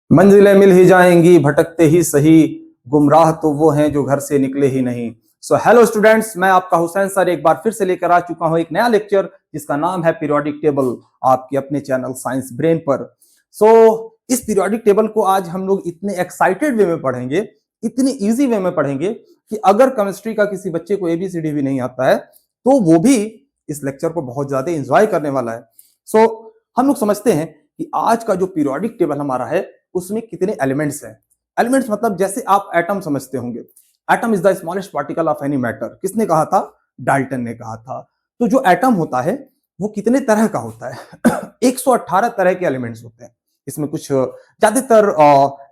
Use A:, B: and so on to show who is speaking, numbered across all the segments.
A: मंजिलें मिल ही जाएंगी भटकते ही सही, गुमराह तो वो हैं जो घर से निकले ही नहीं। सो हेलो स्टूडेंट्स, मैं आपका हुसैन सर एक बार फिर से लेकर आ चुका हूं एक नया लेक्चर जिसका नाम है पीरियोडिक टेबल, आपके अपने चैनल साइंस ब्रेन पर। इस पीरियोडिक टेबल को आज हम लोग इतने एक्साइटेड वे में पढ़ेंगे, इतनी इजी वे में पढ़ेंगे कि अगर केमिस्ट्री का किसी बच्चे को एबीसीडी भी नहीं आता है तो वो भी इस लेक्चर को बहुत ज्यादा एंजॉय करने वाला है। हम लोग समझते हैं कि आज का जो पीरियोडिक टेबल हमारा है उसमें कितने एलिमेंट्स हैं। एलिमेंट्स मतलब जैसे आप एटम समझते होंगे, atom is the smallest particle of any matter. किसने कहा था? डाल्टन ने कहा था। तो जो एटम होता है वो कितने तरह का होता है? 118 तरह के एलिमेंट्स होते हैं। इसमें कुछ ज्यादातर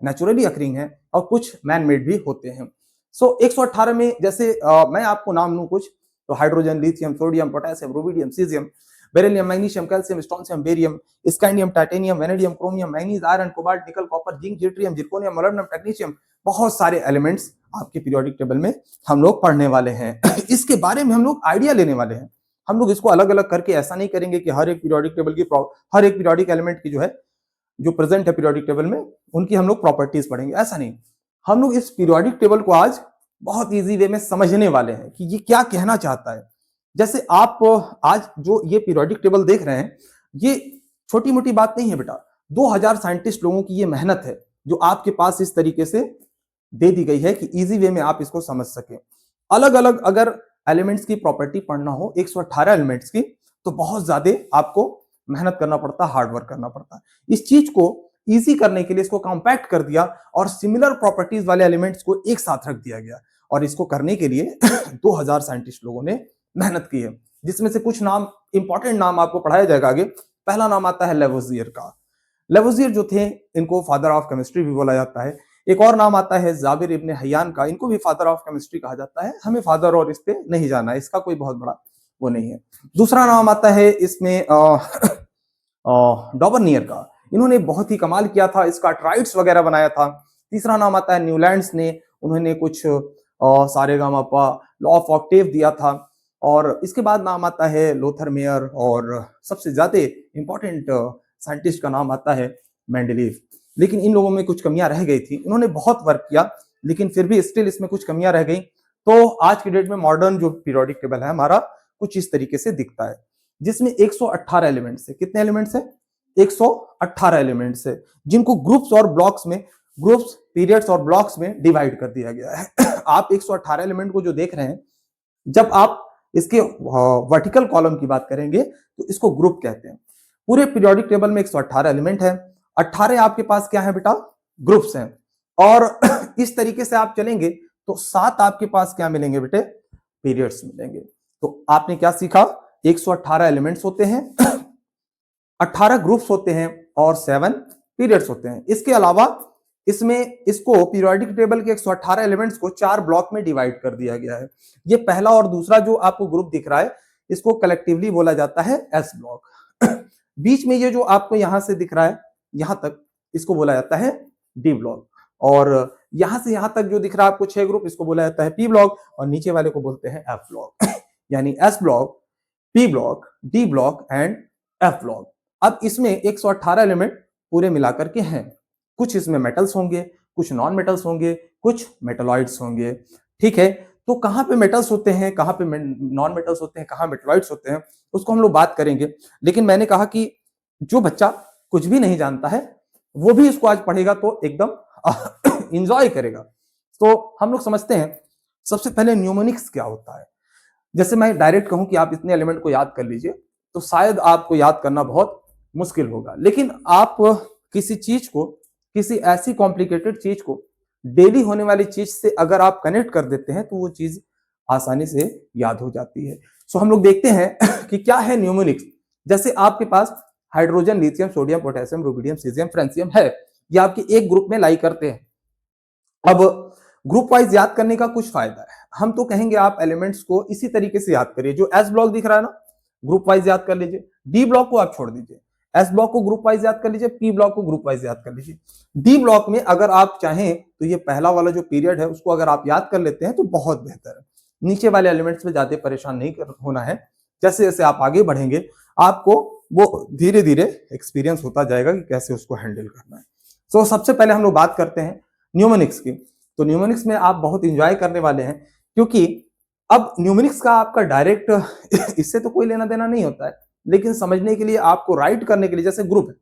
A: नेचुरली अकरिंग है और कुछ मैन मेड भी होते हैं। 118 में जैसे मैं आपको नाम लूं कुछ, तो hydrogen, lithium, sodium, potassium, rubidium, caesium, beryllium, magnesium, calcium, strontium, barium, scandium, titanium, vanadium, chromium, manganese, iron, cobalt, nickel, copper, zinc, deuterium, zirconium, molybdenum, technetium, बहुत सारे एलिमेंट्स आपके पीरियोडिक टेबल में हम लोग पढ़ने वाले हैं। इसके बारे में हम लोग आइडिया लेने वाले हैं। हम लोग इसको अलग अलग करके ऐसा नहीं करेंगे कि हर एक पीरियोडिक टेबल की हर एक पीरियोडिक एलिमेंट की जो प्रेजेंट है पीरियोडिक टेबल में उनकी हम लोग प्रॉपर्टीज पढ़ेंगे, ऐसा नहीं। हम लोग इस पीरियोडिक टेबल को आज बहुत इजी वे में समझने वाले हैं कि ये क्या कहना चाहता है। जैसे आप आज जो ये पीरियोडिक टेबल देख रहे हैं, ये छोटी मोटी बात नहीं है बेटा। 2000 साइंटिस्ट लोगों की ये मेहनत है जो आपके पास इस तरीके से दे दी गई है कि इजी वे में आप इसको समझ सकें। अलग अलग अगर एलिमेंट्स की प्रॉपर्टी पढ़ना हो 118 एलिमेंट्स की, तो बहुत ज्यादा आपको मेहनत करना पड़ता है, हार्ड वर्क करना पड़ता है। इस चीज को इजी करने के लिए इसको कॉम्पैक्ट कर दिया और सिमिलर प्रॉपर्टीज वाले एलिमेंट्स को एक साथ रख दिया गया। और इसको करने के लिए 2000 साइंटिस्ट लोगों ने मेहनत की है, जिसमें से कुछ नाम, इंपॉर्टेंट नाम आपको पढ़ाया जाएगा आगे। पहला नाम आता है लेवोजियर का। लेवोजियर जो थे इनको फादर ऑफ केमिस्ट्री भी बोला जाता है। एक और नाम आता है जाबिर इब्ने हयान का, इनको भी फादर ऑफ केमिस्ट्री कहा जाता है। हमें फादर और इस पे नहीं जाना है, इसका कोई बहुत बड़ा वो नहीं है। दूसरा नाम आता है इसमें डॉबरनियर का। इन्होंने बहुत ही कमाल किया था, इसका ट्राइड्स वगैरह बनाया था। तीसरा नाम आता है न्यूलैंड्स ने, उन्होंने कुछ सारेगामापा, लॉ ऑफ ऑक्टेव दिया था। और इसके बाद नाम आता है लोथर मेयर, और सबसे ज्यादा इंपॉर्टेंट साइंटिस्ट का नाम आता है मेंडलीव। लेकिन इन लोगों में कुछ कमियां रह गई थी, इन्होंने बहुत वर्क किया लेकिन फिर भी स्टिल इसमें कुछ कमियां रह गई। तो आज की डेट में मॉडर्न जो पीरियोडिक टेबल है हमारा कुछ इस तरीके से दिखता है, जिसमें 118 एलिमेंट्स है। कितने एलिमेंट्स है? 118 एलिमेंट्स है, जिनको ग्रुप्स और ब्लॉक्स में, ग्रुप्स, पीरियड्स और ब्लॉक्स में डिवाइड कर दिया गया है। आप 118 एलिमेंट को जो देख रहे हैं, जब आप इसके वर्टिकल कॉलम की बात करेंगे तो इसको ग्रुप कहते हैं। पूरे पीरियोडिक टेबल में 118 एलिमेंट है, 18 आपके पास क्या है बेटा? ग्रुप्स हैं। और इस तरीके से आप चलेंगे तो 7 आपके पास क्या मिलेंगे बेटे? पीरियड्स मिलेंगे। तो आपने क्या सीखा? 118 एलिमेंट्स होते हैं, 18 ग्रुप्स होते हैं और 7 पीरियड्स होते हैं। इसके अलावा इसमें इसको पीरियोडिक टेबल के 118 एलिमेंट्स को 4 ब्लॉक में डिवाइड कर दिया गया है। ये पहला और दूसरा जो आपको ग्रुप दिख रहा है, इसको कलेक्टिवली बोला जाता है एस ब्लॉक। बीच में ये जो आपको यहां से दिख रहा है यहां तक, इसको बोला जाता है डी ब्लॉक। और यहां से यहां तक जो दिख रहा है आपको 6 ग्रुप, इसको बोला जाता है पी ब्लॉक। और नीचे वाले को बोलते हैं एफ ब्लॉक। यानी S block, P block, D block and F block. अब इसमें 118 एलिमेंट पूरे मिलाकर के हैं। कुछ इसमें मेटल्स होंगे, कुछ नॉन मेटल्स होंगे, कुछ मेटलॉइड्स होंगे। ठीक है, तो कहां पे मेटल्स होते हैं, कहां पे नॉन मेटल्स होते हैं, कहां मेटलॉइड्स होते हैं, उसको हम लोग बात करेंगे। लेकिन मैंने कहा कि जो बच्चा कुछ भी नहीं जानता है वो भी इसको आज पढ़ेगा तो एकदम इंजॉय करेगा। तो हम लोग समझते हैं सबसे पहले न्यूमोनिक्स क्या होता है। जैसे मैं डायरेक्ट कहूं कि आप इतने एलिमेंट को याद कर लीजिए तो शायद आपको याद करना बहुत मुश्किल होगा। लेकिन आप किसी चीज को, किसी ऐसी कॉम्प्लिकेटेड चीज को डेली होने वाली चीज से अगर आप कनेक्ट कर देते हैं तो वो चीज आसानी से याद हो जाती है। सो हम लोग देखते हैं कि क्या है न्यूमोनिक्स। जैसे आपके पास hydrogen, lithium, sodium, potassium, rubidium, caesium, francium है, ये आपके एक ग्रुप में लाई करते हैं। अब ग्रुप वाइज याद करने का कुछ फायदा है। हम तो कहेंगे आप एलिमेंट्स को इसी तरीके से याद करिए। जो एस ब्लॉक दिख रहा है ना, ग्रुप वाइज याद कर लीजिए। डी ब्लॉक को आप छोड़ दीजिए, एस ब्लॉक को ग्रुप वाइज याद कर लीजिए, पी ब्लॉक को ग्रुप वाइज याद कर लीजिए। डी ब्लॉक में अगर आप चाहें तो ये पहला वाला जो पीरियड है उसको अगर आप याद कर लेते हैं तो बहुत बेहतर है। नीचे वाले एलिमेंट्स में ज्यादा परेशान नहीं होना है। जैसे जैसे आप आगे बढ़ेंगे आपको वो धीरे धीरे एक्सपीरियंस होता जाएगा कि कैसे उसको हैंडल करना है। सो सबसे पहले हम लोग बात करते हैं न्यूमोनिक्स की। तो न्यूमोनिक्स में आप बहुत इंजॉय करने वाले हैं, क्योंकि अब न्यूमोनिक्स का आपका डायरेक्ट इससे तो कोई लेना देना नहीं होता है, लेकिन समझने के लिए आपको राइट करने के लिए, जैसे ग्रुप है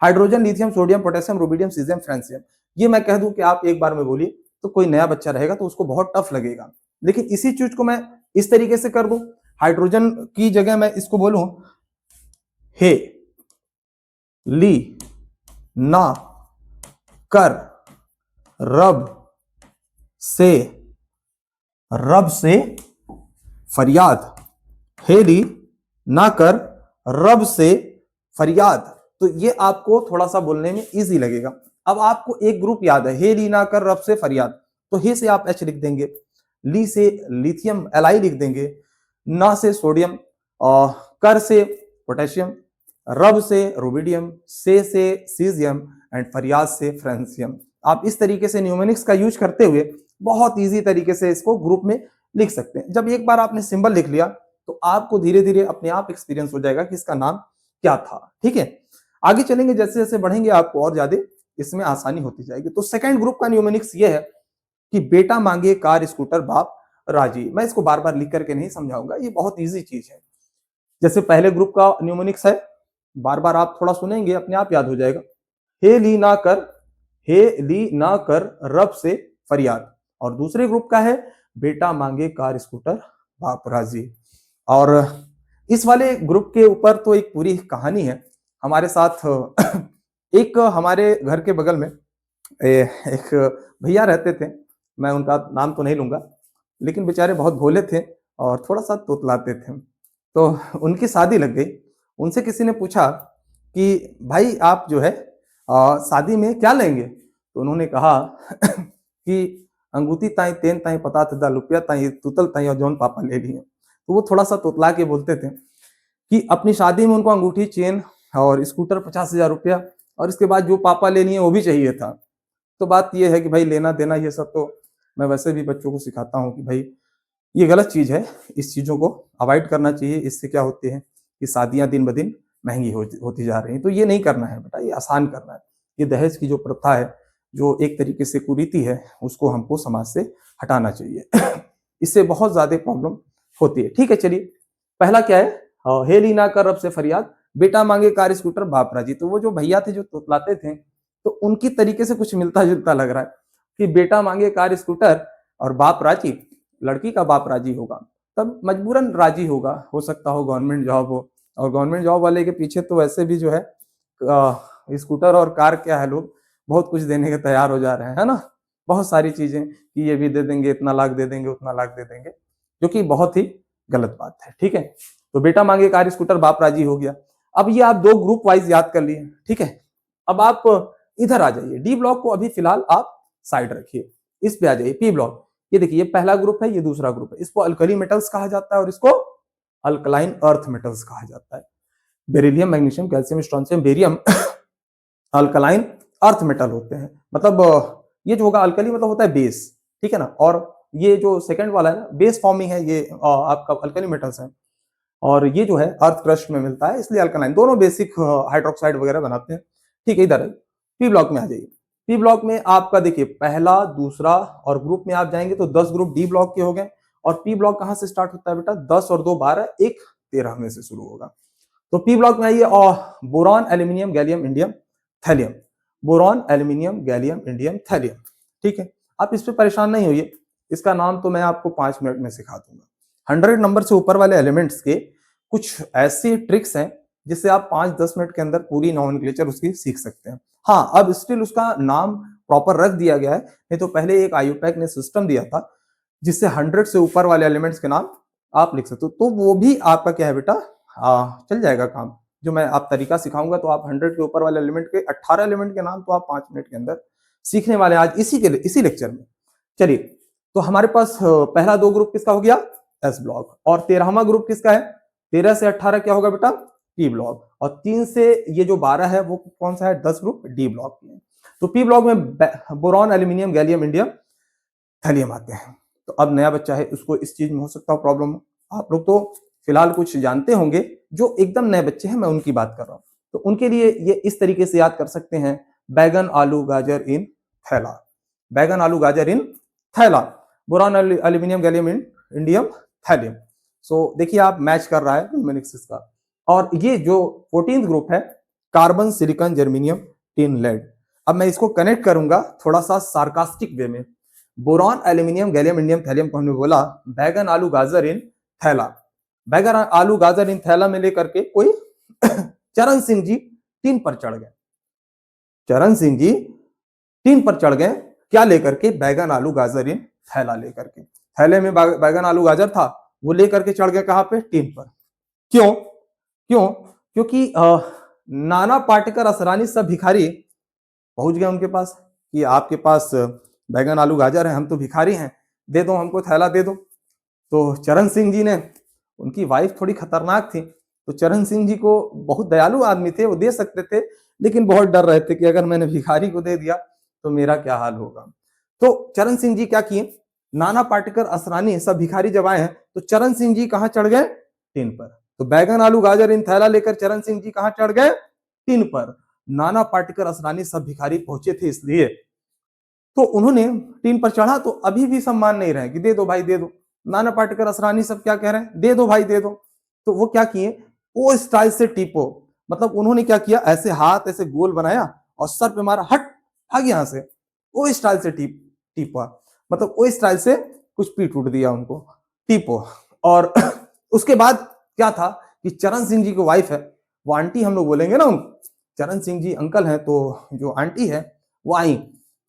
A: hydrogen, lithium, sodium, potassium, rubidium, caesium, francium, ये मैं कह दूं कि आप एक बार में बोलिए तो कोई नया बच्चा रहेगा तो उसको बहुत टफ लगेगा। लेकिन इसी चीज को मैं इस तरीके से कर दूं, हाइड्रोजन की जगह मैं इसको बोलूं हे ली ना कर रब से फरियाद, हेली ना कर रब से फरियाद। तो ये आपको थोड़ा सा बोलने में इजी लगेगा। अब आपको एक ग्रुप याद है, हेली ना कर रब से फरियाद, तो हे से आप एच लिख देंगे, ली से लिथियम एल लिख देंगे, ना से सोडियम, कर से पोटेशियम, रब से रुबिडियम, से सीजियम एंड फरियाद से फ्रांसियम। आप इस तरीके से न्यूमेरिक्स का यूज करते हुए बहुत इजी तरीके से इसको ग्रुप में लिख सकते हैं। जब एक बार आपने सिंबल लिख लिया तो आपको धीरे धीरे अपने आप एक्सपीरियंस हो जाएगा कि इसका नाम क्या था। ठीक है, आगे चलेंगे, जैसे जैसे बढ़ेंगे आपको और ज्यादा इसमें आसानी होती जाएगी। तो सेकंड ग्रुप का न्यूमेरिक्स ये है कि बेटा मांगे कार स्कूटर बाप राजी। मैं इसको बार बार लिख करके नहीं समझाऊंगा, ये बहुत ईजी चीज है। जैसे पहले ग्रुप का न्यूमेरिक्स है, बार बार आप थोड़ा सुनेंगे अपने आप याद हो जाएगा, हे ली ना कर रब से फरियाद। और दूसरे ग्रुप का है बेटा मांगे कार स्कूटर बाप राजी। और इस वाले ग्रुप के ऊपर तो एक पूरी कहानी है। हमारे साथ एक हमारे घर के बगल में एक भैया रहते थे, मैं उनका नाम तो नहीं लूंगा, लेकिन बेचारे बहुत भोले थे और थोड़ा सा तोतलाते थे। तो उनकी शादी लग गई। उनसे किसी ने पूछा कि भाई आप जो है शादी में क्या लेंगे? तो उन्होंने कहा कि अंगूठी ताई तेन ताई पता था रुपया ताई तुतल ताई और जौन पापा ले लिए। तो वो थोड़ा सा तोतला के बोलते थे कि अपनी शादी में उनको अंगूठी, चेन और स्कूटर 50,000 रुपया, और इसके बाद जो पापा ले लिए वो भी चाहिए था। तो बात ये है कि भाई लेना देना ये सब तो मैं वैसे भी बच्चों को सिखाता हूँ कि भाई ये गलत चीज है, इस चीजों को अवॉइड करना चाहिए। इससे क्या होती है कि शादियां दिन ब दिन महंगी होती जा रही हैं। तो ये नहीं करना है बेटा, ये आसान करना है। ये दहेज की जो प्रथा है, जो एक तरीके से कुरीति है, उसको हमको समाज से हटाना चाहिए। इससे बहुत ज्यादा प्रॉब्लम होती है। ठीक है, चलिए पहला क्या है, हेली ना कर रब से फरियाद, बेटा मांगे कार स्कूटर बाप राजी। तो वो जो भैया थे जो तोतलाते थे, तो उनकी तरीके से कुछ मिलता जुलता लग रहा है कि बेटा मांगे कार स्कूटर और बाप राजी, लड़की का बाप राजी होगा तब मजबूरन राजी होगा, हो सकता हो गवर्नमेंट जॉब हो। और गवर्नमेंट जॉब वाले के पीछे तो वैसे भी जो है स्कूटर और कार क्या है, लोग बहुत कुछ देने के तैयार हो जा रहे हैं, है ना। बहुत सारी चीजें कि ये भी दे देंगे, इतना लाख दे देंगे, उतना लाख दे देंगे, जो कि बहुत ही गलत बात है। ठीक है, तो बेटा मांगे कार स्कूटर बाप राजी हो गया। अब ये आप दो ग्रुप वाइज याद कर लिए। ठीक है, अब आप इधर आ जाइए, डी ब्लॉक को अभी फिलहाल आप साइड रखिए, इस पे आ जाइए, पी ब्लॉक। ये देखिए, ये पहला ग्रुप है, ये दूसरा ग्रुप है। इसको अल्कली मेटल्स कहा जाता है और इसको अल्कलाइन अर्थ मेटल्स कहा जाता है। Beryllium, magnesium, calcium, strontium, barium alkaline earth metal होते हैं। मतलब ये जो होगा अल्कली मतलब होता है बेस, ठीक है ना। और ये जो सेकंड वाला है ना, बेस फॉर्मिंग है, ये आपका अल्कली मेटल्स है। और ये जो है अर्थ क्रस्ट में मिलता है, इसलिए अल्कलाइन, दोनों बेसिक हाइड्रोक्साइड वगैरह बनाते हैं। ठीक है, इधर है, पी ब्लॉक में आ जाइए। पी ब्लॉक में आपका देखिए पहला, दूसरा और ग्रुप में आप जाएंगे तो 10 ग्रुप डी ब्लॉक के हो गए। और पी ब्लॉक कहां से स्टार्ट होता है बेटा? 10 और 2 12, 1 13 में से शुरू होगा। तो पी ब्लॉक में आइए, और boron, aluminium, gallium, indium, thallium. Boron, aluminium, gallium, indium, thallium. ठीक है, आप इस पे परेशान नहीं होइए, इसका नाम तो मैं आपको 5 मिनट में सिखा दूंगा। 100 नंबर से ऊपर वाले एलिमेंट्स के कुछ ऐसी ट्रिक्स हैं जिससे आप 5-10 मिनट के अंदर पूरी नॉमेनक्लेचर उसकी सीख सकते हैं। हाँ, अब स्टिल उसका नाम प्रॉपर रख दिया गया है, नहीं तो पहले एक आईयूपैक ने सिस्टम दिया था जिससे 100 से ऊपर वाले एलिमेंट्स के नाम आप लिख सकते हो। तो वो भी आपका क्या है बेटा, चल जाएगा काम। जो मैं आप तरीका सिखाऊंगा तो आप 100 के ऊपर वाले एलिमेंट के 18 एलिमेंट के नाम तो आप 5 मिनट के अंदर सीखने वाले आज इसी लेक्चर में। चलिए, तो हमारे पास पहला 2 ग्रुप किसका हो गया? S block. और 13वां ग्रुप किसका है? 13 से 18 क्या होगा बेटा? P block. और 3 से ये जो 12 है वो कौन सा है? 10 ग्रुप डी ब्लॉक में। तो पी ब्लॉक में boron, aluminium, gallium, indium, thallium आते हैं। तो अब नया बच्चा है, उसको इस चीज में हो सकता है प्रॉब्लम। आप लोग तो फिलहाल कुछ जानते होंगे, जो एकदम नए बच्चे हैं मैं उनकी बात कर रहा हूँ। तो उनके लिए ये इस तरीके से याद कर सकते हैं, बैगन आलू गाजर इन थैला, बैगन आलू गाजर इन थैला, boron aluminium gallium indium thallium. So देखिए आप मैच कर रहा है न्यूमेरिक्स का। और ये जो 14th ग्रुप है carbon silicon germanium tin lead. अब मैं इसको कनेक्ट करूंगा थोड़ा सा सार्कास्टिक वे में। Boron aluminium gallium indium thallium को हमने बोला बैगन आलू गाजर इन थैला, बैगन आलू गाजर इन थैला में लेकर के कोई चरण सिंह जी टीन पर चढ़ गए, चरण सिंह जी टीन पर चढ़ गए क्या लेकर के, बैगन आलू गाजर इन थैला लेकर के। थैले में बैगन आलू गाजर था, वो लेकर के चढ़ गए कहां पे, टीन पर। क्यों क्यों क्योंकि नाना पाटेकर असरानी सब भिखारी पहुंच गए उनके पास कि आपके पास बैगन आलू गाजर है, हम तो भिखारी हैं, दे दो हमको थैला दे दो। तो चरण सिंह जी ने, उनकी वाइफ थोड़ी खतरनाक थी, तो चरण सिंह जी को, बहुत दयालु आदमी थे, वो दे सकते थे, लेकिन बहुत डर रहे थे कि अगर मैंने भिखारी को दे दिया तो मेरा क्या हाल होगा। तो चरण सिंह जी क्या किए, नाना पाटेकर असरानी सब भिखारी जब आए हैं तो चरण सिंह जी कहां चढ़ गए, टीन पर। तो बैगन आलू गाजर इन थैला लेकर चरण सिंह जी कहां चढ़ गए, टीन पर। नाना पाटेकर असरानी सब भिखारी पहुंचे थे इसलिए, तो उन्होंने टीन पर चढ़ा तो अभी भी सम्मान नहीं रहे कि दे दो भाई दे दो। नाना पाटेकर असरानी सब क्या कह रहे हैं, दे दो भाई दे दो। तो वो क्या किए, वो स्टाइल से टीपो, मतलब उन्होंने क्या किया, ऐसे हाथ ऐसे गोल बनाया और सर पे मारा, हट भाग यहां से, वो स्टाइल से टीपा, मतलब वो स्टाइल से कुछ पीट उठ दिया उनको, टीपो। और उसके बाद क्या था कि चरण सिंह जी की वाइफ है, वो आंटी हम लोग बोलेंगे ना उनको, चरण सिंह जी अंकल हैं, तो जो आंटी है वो आई,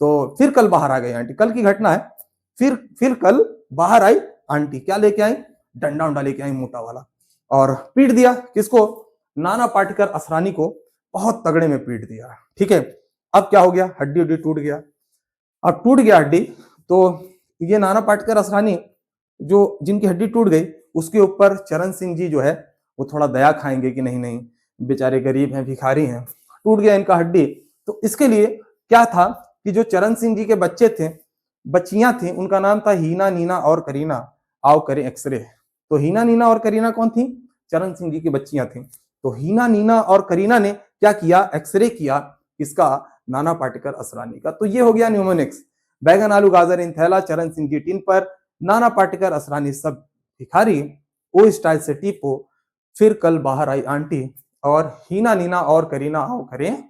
A: तो फिर कल बाहर आ गई आंटी, कल की घटना है। फिर कल बाहर आई आंटी, क्या लेके आई, डंडा उंडा लेके आई मोटा वाला, और पीट दिया किसको, नाना पाटेकर असरानी को बहुत तगड़े में पीट दिया। ठीक है, अब क्या हो गया, हड्डी उड्डी टूट गया। अब टूट गया हड्डी, तो ये नाना पाटेकर असरानी जो जिनकी हड्डी टूट गई, उसके ऊपर चरण सिंह जी जो है वो थोड़ा दया खाएंगे कि नहीं नहीं बेचारे गरीब हैं, भिखारी हैं, टूट गया इनका हड्डी। तो इसके लिए क्या था कि जो चरण सिंह जी के बच्चे थे, बच्चियां थी, उनका नाम था हीना, नीना और करीना, आओ करें एक्सरे। तो हीना, नीना और करीना कौन थी, चरण सिंह जी की बच्चियां थी। तो हीना, नीना और करीना ने क्या किया, एक्सरे किया किसका, नाना पाटेकर असरानी का। तो ये हो गया न्यूमोनिक्स, बैगन आलू गाजर इन थैला, चरण सिंह जी टीन पर, नाना पाटेकर असरानी सब भिखारी, ओ स्टाइल से टीपो, फिर कल बाहर आई आंटी, और हीना, नीना और करीना आओ करें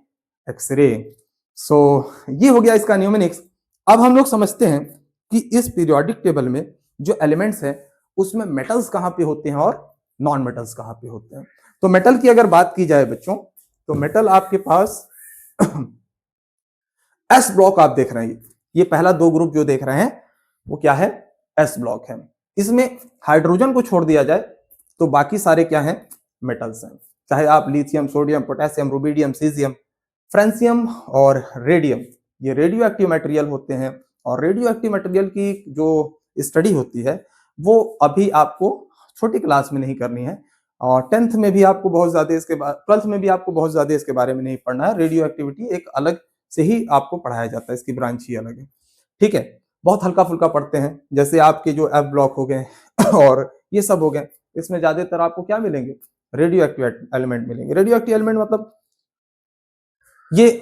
A: एक्सरे। सो ये हो गया इसका न्यूमेरिक्स। अब हम लोग समझते हैं कि इस पीरियोडिक टेबल में जो एलिमेंट्स है उसमें मेटल्स कहां पे होते हैं और नॉन मेटल्स कहां पे होते हैं। तो मेटल की अगर बात की जाए बच्चों, तो मेटल आपके पास एस ब्लॉक आप देख रहे हैं, ये पहला दो ग्रुप जो देख रहे हैं वो क्या है, एस ब्लॉक है। इसमें हाइड्रोजन को छोड़ दिया जाए तो बाकी सारे क्या हैं, मेटल्स हैं। चाहे आप lithium, sodium, potassium, rubidium, caesium, francium और रेडियम, ये रेडियो एक्टिव मटेरियल होते हैं। और रेडियो एक्टिव मटेरियल की जो स्टडी होती है वो अभी आपको छोटी क्लास में नहीं करनी है, और 10th में भी आपको बहुत ज्यादा इसके बाद, 12th में भी आपको बहुत ज्यादा इसके बारे में नहीं पढ़ना है। रेडियो एक्टिविटी एक अलग से ही आपको पढ़ाया जाता है, इसकी ब्रांच ही अलग है। ठीक है, बहुत हल्का फुल्का पढ़ते हैं, जैसे आपके जो एफ ब्लॉक हो गए और ये सब हो गए, इसमें ज्यादातर आपको क्या मिलेंगे, रेडियो एक्टिव एलिमेंट मिलेंगे। रेडियो एक्टिव एलिमेंट मतलब ये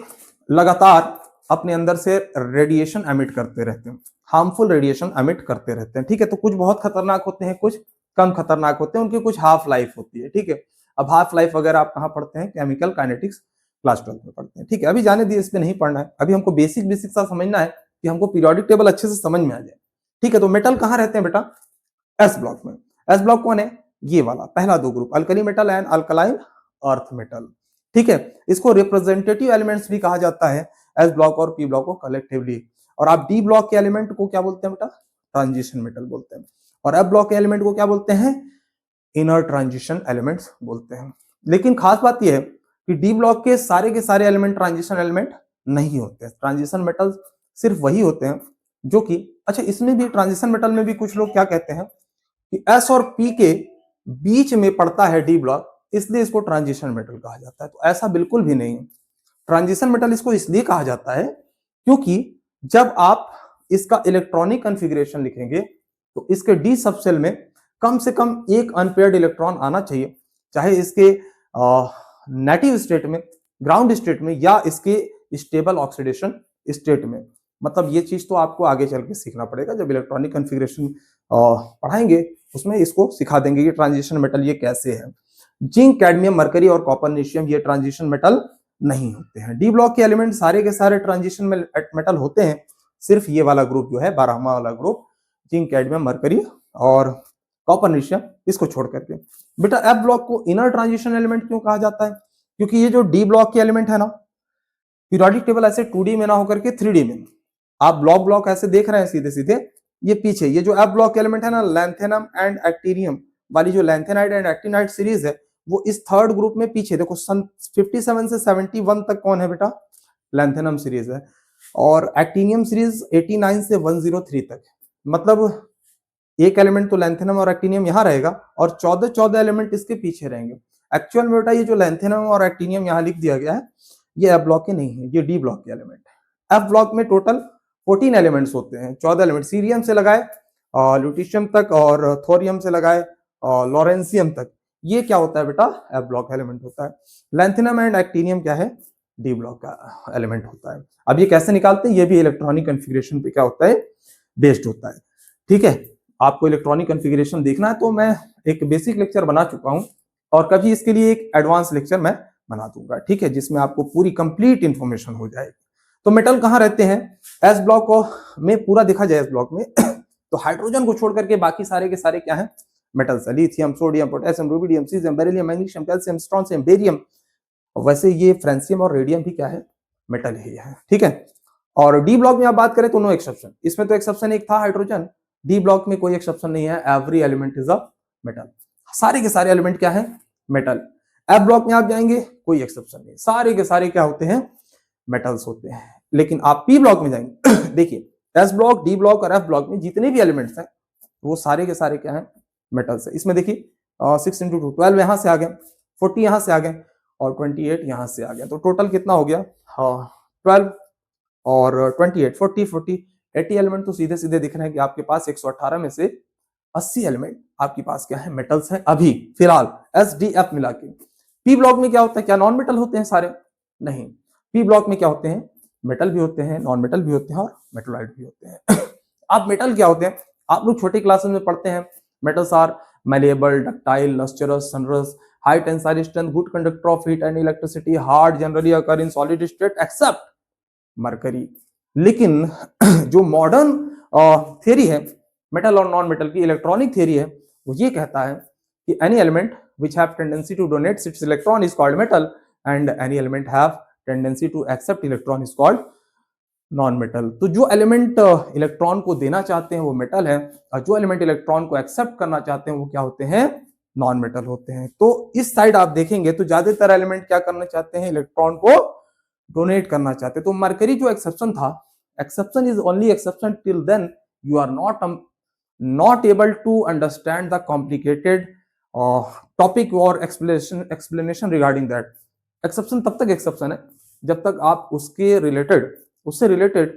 A: लगातार अपने अंदर से रेडिएशन एमिट करते रहते हैं, हार्मफुल रेडिएशन एमिट करते रहते हैं। ठीक है, तो कुछ बहुत खतरनाक होते हैं, कुछ कम खतरनाक होते हैं, उनकी कुछ हाफ लाइफ होती है। ठीक है, अब हाफ लाइफ वगैरह आप कहाँ पढ़ते हैं, केमिकल काइनेटिक्स क्लास 12 में पढ़ते हैं। ठीक है, अभी जाने दिए, इस पे नहीं पढ़ना है, अभी हमको बेसिक बेसिक सा समझना है कि हमको पीरियोडिक टेबल अच्छे से समझ में आ जाए। ठीक है, तो मेटल कहाँ रहते हैं बेटा, एस ब्लॉक में। एस ब्लॉक कौन है, ये वाला पहला दो group, alkali metal and alkaline earth metal. ठीक है, इसको रिप्रेजेंटेटिव एलिमेंट्स भी कहा जाता है, एस ब्लॉक और पी ब्लॉक को कलेक्टिवली। और आप डी ब्लॉक के एलिमेंट को क्या बोलते हैं बेटा, ट्रांजिशन मेटल बोलते हैं। और एफ ब्लॉक के एलिमेंट को क्या बोलते हैं, इनर ट्रांजिशन एलिमेंट्स बोलते हैं। लेकिन खास बात यह है कि डी ब्लॉक के सारे एलिमेंट ट्रांजिशन एलिमेंट नहीं होते हैं, ट्रांजिशन मेटल सिर्फ वही होते हैं जो कि, अच्छा इसमें भी ट्रांजिशन मेटल में भी कुछ लोग क्या कहते हैं कि एस और पी के बीच में पड़ता है डी ब्लॉक, इसलिए इसको ट्रांजिशन मेटल कहा जाता है। तो ऐसा बिल्कुल भी नहीं है। ट्रांजिशन मेटल इसको इसलिए कहा जाता है क्योंकि जब आप इसका इलेक्ट्रॉनिक कॉन्फ़िगरेशन लिखेंगे तो इसके डी सबसेल में कम से कम एक अनपेयर्ड इलेक्ट्रॉन आना चाहिए, चाहे इसके नेटिव स्टेट में, ग्राउंड स्टेट में, या इसके स्टेबल ऑक्सीडेशन स्टेट में। मतलब ये चीज तो आपको आगे चल के सीखना पड़ेगा, जब इलेक्ट्रॉनिक कॉन्फ़िगरेशन पढ़ाएंगे उसमें इसको सिखा देंगे कि ट्रांजिशन मेटल ये कैसे है। जिंक, कैडमियम, मरकरी और कॉपरनेशियम ये ट्रांजिशन मेटल नहीं होते हैं। डी ब्लॉक के एलिमेंट सारे के सारे ट्रांजिशन मेटल होते हैं, सिर्फ ये वाला ग्रुप जो है 12वां वाला ग्रुप, जिंक, कैडमियम, मरकरी और कॉपरनेशियम, इसको छोड़ करके। बेटा एफ ब्लॉक को इनर ट्रांजिशन एलिमेंट क्यों कहा जाता है? क्योंकि ये जो डी ब्लॉक के एलिमेंट है ना, पीरियोडिक टेबल ऐसे 2D में ना होकर के 3D में, आप ब्लॉक ब्लॉक ऐसे देख रहे हैं सीधे सीधे, ये पीछे ये जो एफ ब्लॉक एलिमेंट है ना, लैंथेनम एंड एक्टिनियम वाली जो लैंथेनाइड एंड एक्टिनाइड सीरीज है, वो इस थर्ड ग्रुप में पीछे देखो, सन 57 से 71 तक कौन है बेटा? लैंथेनम सीरीज है। और एक्टिनियम सीरीज 89 से 103 तक। मतलब एक एलिमेंट तो लैंथेनम और एक्टिनियम यहां रहेगा और 14 एलिमेंट इसके पीछे रहेंगे। एक्चुअल में बेटा ये जो लैंथेनम और एक्टिनियम यहां लिख दिया गया है, ये एफ ब्लॉक के नहीं है, ये डी ब्लॉक के एलिमेंट है। एफ ब्लॉक में टोटल 14 एलिमेंट्स होते हैं, 14 एलिमेंट, सीरियम से लगाए ल्यूटीशियम तक और थोरियम से लगाए लॉरेंसियम तक। ये क्या होता है बेटा? एफ ब्लॉक एलिमेंट होता है। लैंथेनम एंड एक्टिनियम क्या है? डी ब्लॉक का एलिमेंट होता है। अब ये कैसे निकालते हैं? ये भी इलेक्ट्रॉनिक कॉन्फ़िगरेशन पे क्या होता है? बेस्ड होता है। ठीक है, आपको इलेक्ट्रॉनिक कॉन्फ़िगरेशन देखना है तो मैं एक बेसिक लेक्चर बना चुका हूं और कभी इसके लिए एक एडवांस लेक्चर मैं बना दूंगा, ठीक है, जिसमें आपको पूरी कंप्लीट इंफॉर्मेशन हो जाएगी। तो मेटल कहाँ रहते हैं? एस ब्लॉक में पूरा देखा जाए, एस ब्लॉक में तो हाइड्रोजन को छोड़ करके बाकी सारे के सारे क्या है? मेटल्स है। Lithium, sodium, potassium, rubidium, caesium, beryllium, magnesium, calcium, strontium, barium. वैसे ये फ्रांसियम और रेडियम भी क्या है? मेटल ही है। ठीक है, और डी ब्लॉक में आप बात करें तो नो एक्सेप्शन, इसमें तो एक्सेप्शन एक था हाइड्रोजन, डी ब्लॉक में कोई एक्सेप्शन नहीं है, every element is a metal. सारे के सारे एलिमेंट क्या है? मेटल। एफ ब्लॉक में आप जाएंगे, कोई एक्सेप्शन नहीं, सारे के सारे क्या होते हैं? मेटल्स होते हैं। लेकिन आप पी ब्लॉक में जाएंगे देखिए, एस ब्लॉक, डी ब्लॉक और एफ ब्लॉक में जितने भी एलिमेंट्स हैं वो सारे के सारे क्या है? मेटल्स है। इसमें देखिए 6 × 2 12 यहां से आ गए, 40 यहां से आ गए और 28 यहां से आ गया, तो टोटल कितना हो गया? 12 और 28, 40 80 एलिमेंट तो सीधे सीधे दिख रहे हैं कि आपके पास 118 में से 80 एलिमेंट आपके पास क्या है? मेटल्स हैं अभी फिलहाल, एस डी एफ मिला के। पी ब्लॉक में क्या होता है? क्या नॉन मेटल होते हैं सारे? नहीं, पी ब्लॉक में क्या होते हैं? मेटल भी होते हैं, नॉन मेटल भी होते हैं और मेटलॉइड भी होते हैं। आप मेटल क्या होते हैं? आप लोग छोटी क्लासेस में पढ़ते हैं, metals are malleable, ductile, lustrous, sonorous, high tensile strength, good conductor of heat and electricity, hard, generally occur in solid state except mercury. लेकिन जो मॉडर्न थ्योरी है मेटल और नॉन मेटल की, इलेक्ट्रॉनिक थ्योरी है, वो ये कहता है कि any element which have tendency to donate its electron is called metal and any element have tendency to accept electron is called non metal. तो जो एलिमेंट इलेक्ट्रॉन को देना चाहते हैं वो मेटल है और जो एलिमेंट इलेक्ट्रॉन को एक्सेप्ट करना चाहते हैं वो क्या होते हैं? नॉन मेटल होते हैं। तो इस साइड आप देखेंगे तो ज्यादातर एलिमेंट क्या करना चाहते हैं? इलेक्ट्रॉन को डोनेट करना चाहते हैं। तो मरकरी जो एक्सेप्शन था, exception is only exception till then you are not able to understand the complicated topic और एक्सप्लेनेशन रिगार्डिंग दैट। एक्सेप्शन तब तक एक्सेप्शन है जब तक आप उससे रिलेटेड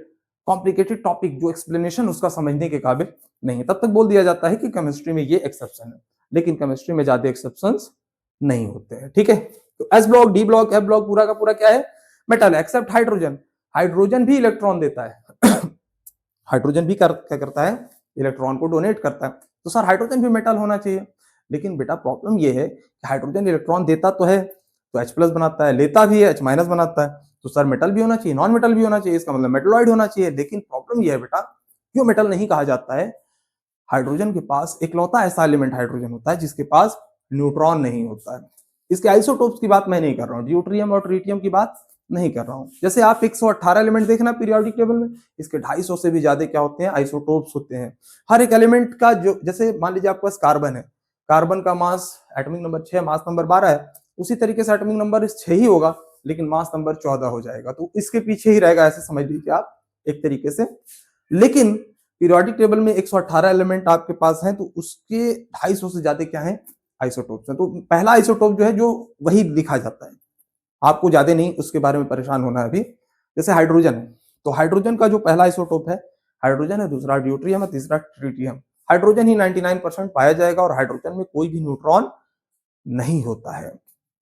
A: कॉम्प्लिकेटेड टॉपिक जो एक्सप्लेनेशन उसका समझने के काबिल नहीं, तब तक बोल दिया जाता है कि केमिस्ट्री में ये एक्सेप्शन है। लेकिन केमिस्ट्री में ज्यादा एक्सेप्शंस नहीं होते हैं। ठीक है, तो S block, D block, F block पूरा का पूरा क्या है? Metal, except hydrogen. हाइड्रोजन भी इलेक्ट्रॉन देता है हाइड्रोजन भी क्या करता है? इलेक्ट्रॉन को डोनेट करता है। तो सर हाइड्रोजन भी मेटल होना चाहिए, लेकिन बेटा प्रॉब्लम ये है कि हाइड्रोजन इलेक्ट्रॉन देता तो है, तो H+ बनाता है, लेता भी है, H- बनाता है, तो सर मेटल भी होना चाहिए, नॉन मेटल भी होना चाहिए, इसका मतलब मेटलॉइड होना चाहिए। लेकिन प्रॉब्लम ये है बेटा, क्यों मेटल नहीं कहा जाता है? हाइड्रोजन के पास इकलौता ऐसा एलिमेंट हाइड्रोजन होता है जिसके पास न्यूट्रॉन नहीं होता है। इसके आइसोटोप्स की बात मैं नहीं कर रहा हूँ, ड्यूट्रियम और ट्रिटियम की बात नहीं कर रहा हूँ। जैसे आप 118 एलिमेंट देखना पीरियोडिक टेबल में, इसके 250 से भी ज्यादा क्या होते हैं? आइसोटोप्स होते हैं। हर एक एलिमेंट का जो, जैसे मान लीजिए आपके पास कार्बन है, कार्बन का mass atomic number 6, mass number 12 है, उसी तरीके से एटॉमिक नंबर 6 ही होगा लेकिन मास नंबर 14 हो जाएगा, तो इसके पीछे ही रहेगा, ऐसे समझ लीजिए आप एक तरीके से। लेकिन पीरियोडिक टेबल में 118 एलिमेंट आपके पास हैं, तो उसके 250 से ज्यादा क्या है? आइसोटोप्स हैं। तो पहला आइसोटोप जो है जो वही लिखा जाता है, आपको ज्यादा नहीं उसके बारे में परेशान होना है अभी। जैसे हाइड्रोजन है, तो हाइड्रोजन का जो पहला आइसोटोप है हाइड्रोजन है, दूसरा ड्यूट्रियम है, तीसरा ट्रिटियम। हाइड्रोजन ही 99% पाया जाएगा और हाइड्रोजन में कोई भी न्यूट्रॉन नहीं होता है।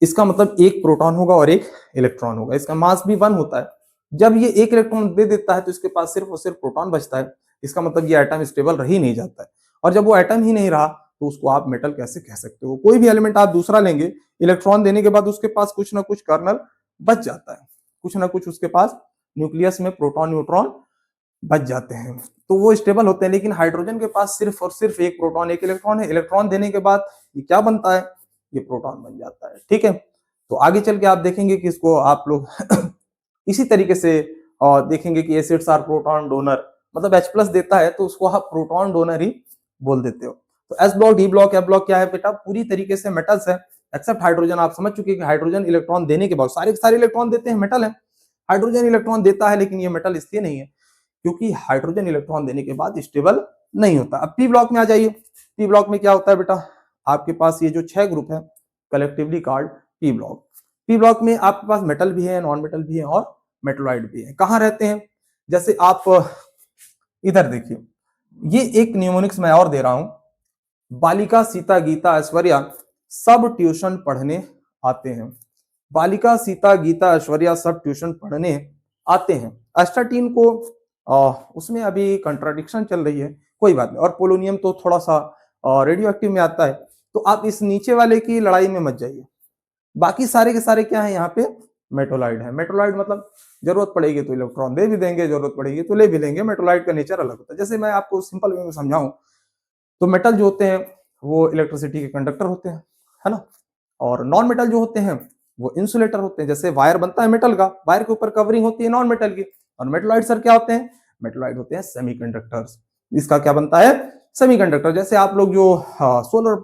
A: इसका मतलब एक प्रोटॉन होगा और एक इलेक्ट्रॉन होगा। इसका मास भी 1 होता है, जब ये एक इलेक्ट्रॉन दे देता है तो इसके पास सिर्फ और सिर्फ प्रोटॉन बचता है। इसका मतलब ये एटम स्टेबल रह ही नहीं जाता है, और जब वो एटम ही नहीं रहा तो उसको आप मेटल कैसे कह सकते हो? कोई भी एलिमेंट आप दूसरा लेंगे, इलेक्ट्रॉन देने के बाद उसके पास कुछ ना कुछ कर्नल बच जाता है, कुछ ना कुछ उसके पास न्यूक्लियस में प्रोटॉन न्यूट्रॉन बच जाते हैं, तो वो स्टेबल होते हैं। लेकिन हाइड्रोजन के पास सिर्फ और सिर्फ एक प्रोटॉन एक इलेक्ट्रॉन है। इलेक्ट्रॉन देने के बाद ये क्या बनता है? ये प्रोटॉन बन जाता है। ठीक है, तो आगे चल के आप देखेंगे कि इसको आप लोग इसी तरीके से देखेंगे कि एसिड्स आर प्रोटॉन डोनर, मतलब H प्लस देता है तो उसको आप प्रोटॉन डोनर ही बोल देते हो। तो S block, D block, F block क्या है बेटा? पूरी तरीके से मेटल्स है, एक्सेप्ट हाइड्रोजन। आप समझ चुके हैं कि हाइड्रोजन इलेक्ट्रॉन देने के बाद सारे के सारे इलेक्ट्रॉन देते हैं, मेटल है। हाइड्रोजन इलेक्ट्रॉन देता है लेकिन ये मेटल इसलिए नहीं है क्योंकि हाइड्रोजन इलेक्ट्रॉन देने के बाद स्टेबल नहीं होता। अब पी ब्लॉक में आ जाइए। पी ब्लॉक में क्या होता है बेटा? आपके पास ये जो 6 ग्रुप है collectively called P block. P block में आपके पास मेटल भी है, नॉन मेटल भी है और मेटलॉइड भी है। कहाँ रहते हैं? जैसे आप इधर देखिए, ये एक न्यूमोनिक्स मैं और दे रहा हूं। बालिका, सीता, गीता, ऐश्वर्या सब ट्यूशन पढ़ने आते हैं। बालिका, सीता, गीता, ऐश्वर्या सब ट्यूशन पढ़ने आते हैं। एस्टाटीन को उसमें अभी कंट्राडिक्शन चल रही है, कोई बात नहीं। और पोलोनियम तो थोड़ा सा रेडियो एक्टिव में आता है, तो आप इस नीचे वाले की लड़ाई में मत जाइए। बाकी सारे के सारे क्या है? यहाँ पे मेटोलाइड है। मेटोलाइड मतलब जरूरत पड़ेगी तो इलेक्ट्रॉन दे भी देंगे, जरूरत पड़ेगी तो ले भी लेंगे। मेटोलाइड का नेचर अलग होता है। जैसे मैं आपको सिंपल वे में समझाऊं तो मेटल जो होते हैं वो इलेक्ट्रिसिटी के कंडक्टर होते हैं, है ना। और नॉन मेटल जो होते हैं वो इंसुलेटर होते हैं। जैसे वायर बनता है मेटल का, वायर के ऊपर कवरिंग होती है नॉन मेटल की। और मेटलॉइड सर क्या होते हैं? मेटलॉइड होते हैं सेमीकंडक्टर्स। इसका क्या बनता है? सेमीकंडक्टर। जैसे आप लोग जो सोलर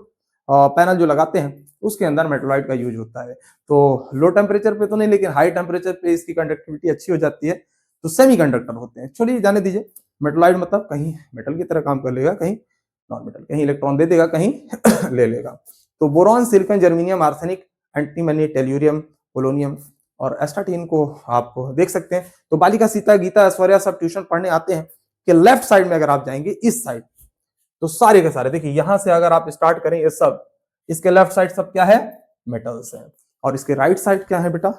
A: पैनल जो लगाते हैं उसके अंदर मेटलॉइड का यूज होता है। तो लो टेम्परेचर पे तो नहीं, लेकिन हाई टेम्परेचर पे इसकी कंडक्टिविटी अच्छी हो जाती है, तो सेमीकंडक्टर होते हैं। चलिए जाने दीजिए। मेटलॉइड मतलब कहीं मेटल की तरह काम कर लेगा, कहीं नॉन मेटल, कहीं इलेक्ट्रॉन दे देगा, कहीं ले लेगा। तो boron, silicon, germanium, arsenic, antimony, tellurium, polonium और एस्टाटीन को आप देख सकते हैं। तो बालिका, सीता, गीता, ऐश्वर्या सब ट्यूशन पढ़ने आते हैं। कि लेफ्ट साइड में अगर आप जाएंगे, इस साइड, तो सारे के सारे देखिए, यहां से अगर आप स्टार्ट करें ये सब, इसके लेफ्ट साइड सब क्या है? मेटल्स है। और इसके राइट साइड क्या है बेटा?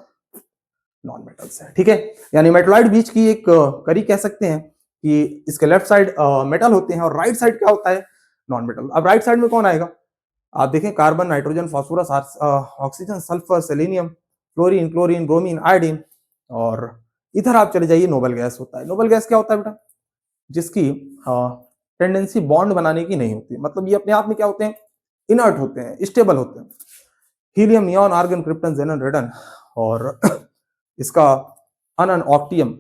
A: नॉन मेटल्स है। ठीक है, यानी मेटलॉइड बीच की एक कड़ी कह सकते हैं कि इसके लेफ्ट साइड मेटल होते हैं और राइट साइड क्या होता है? Non metal. अब राइट साइड में कौन आएगा? आप देखें, carbon, nitrogen, phosphorus, oxygen, sulphur, selenium, fluorine, chlorine, bromine, iodine. और इधर आप चले जाइए, नोबल गैस होता है। नोबल गैस क्या होता है बेटा? जिसकी टेंडेंसी बॉन्ड बनाने की नहीं होती, मतलब ये अपने आप में क्या होते हैं? इनर्ट होते हैं, स्टेबल होते हैं। हीलियम, नियॉन, आर्गन, क्रिप्टन, जेनन, रेडन और इसका अनन, ऑक्टियम,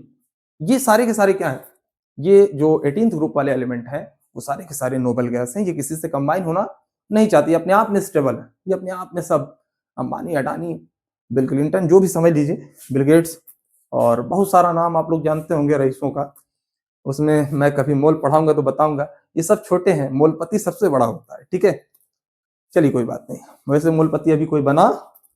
A: ये सारे के सारे क्या है? ये जो 18th ग्रुप वाले एलिमेंट है वो सारे के सारे नोबल गैस हैं। ये किसी से कंबाइन होना नहीं चाहती, अपने आप में स्टेबल है। ये अपने आप में सब, अंबानी, अडानी, बिल क्लिंटन, जो भी समझ लीजिए, बिल गेट्स, और बहुत सारा नाम आप लोग जानते होंगे रईसों का। उसमें मैं कभी मोल पढ़ाऊंगा तो बताऊंगा। ये सब छोटे हैं, मोलपति सबसे बड़ा होता है। ठीक है, चलिए कोई बात नहीं। वैसे मोलपति अभी कोई बना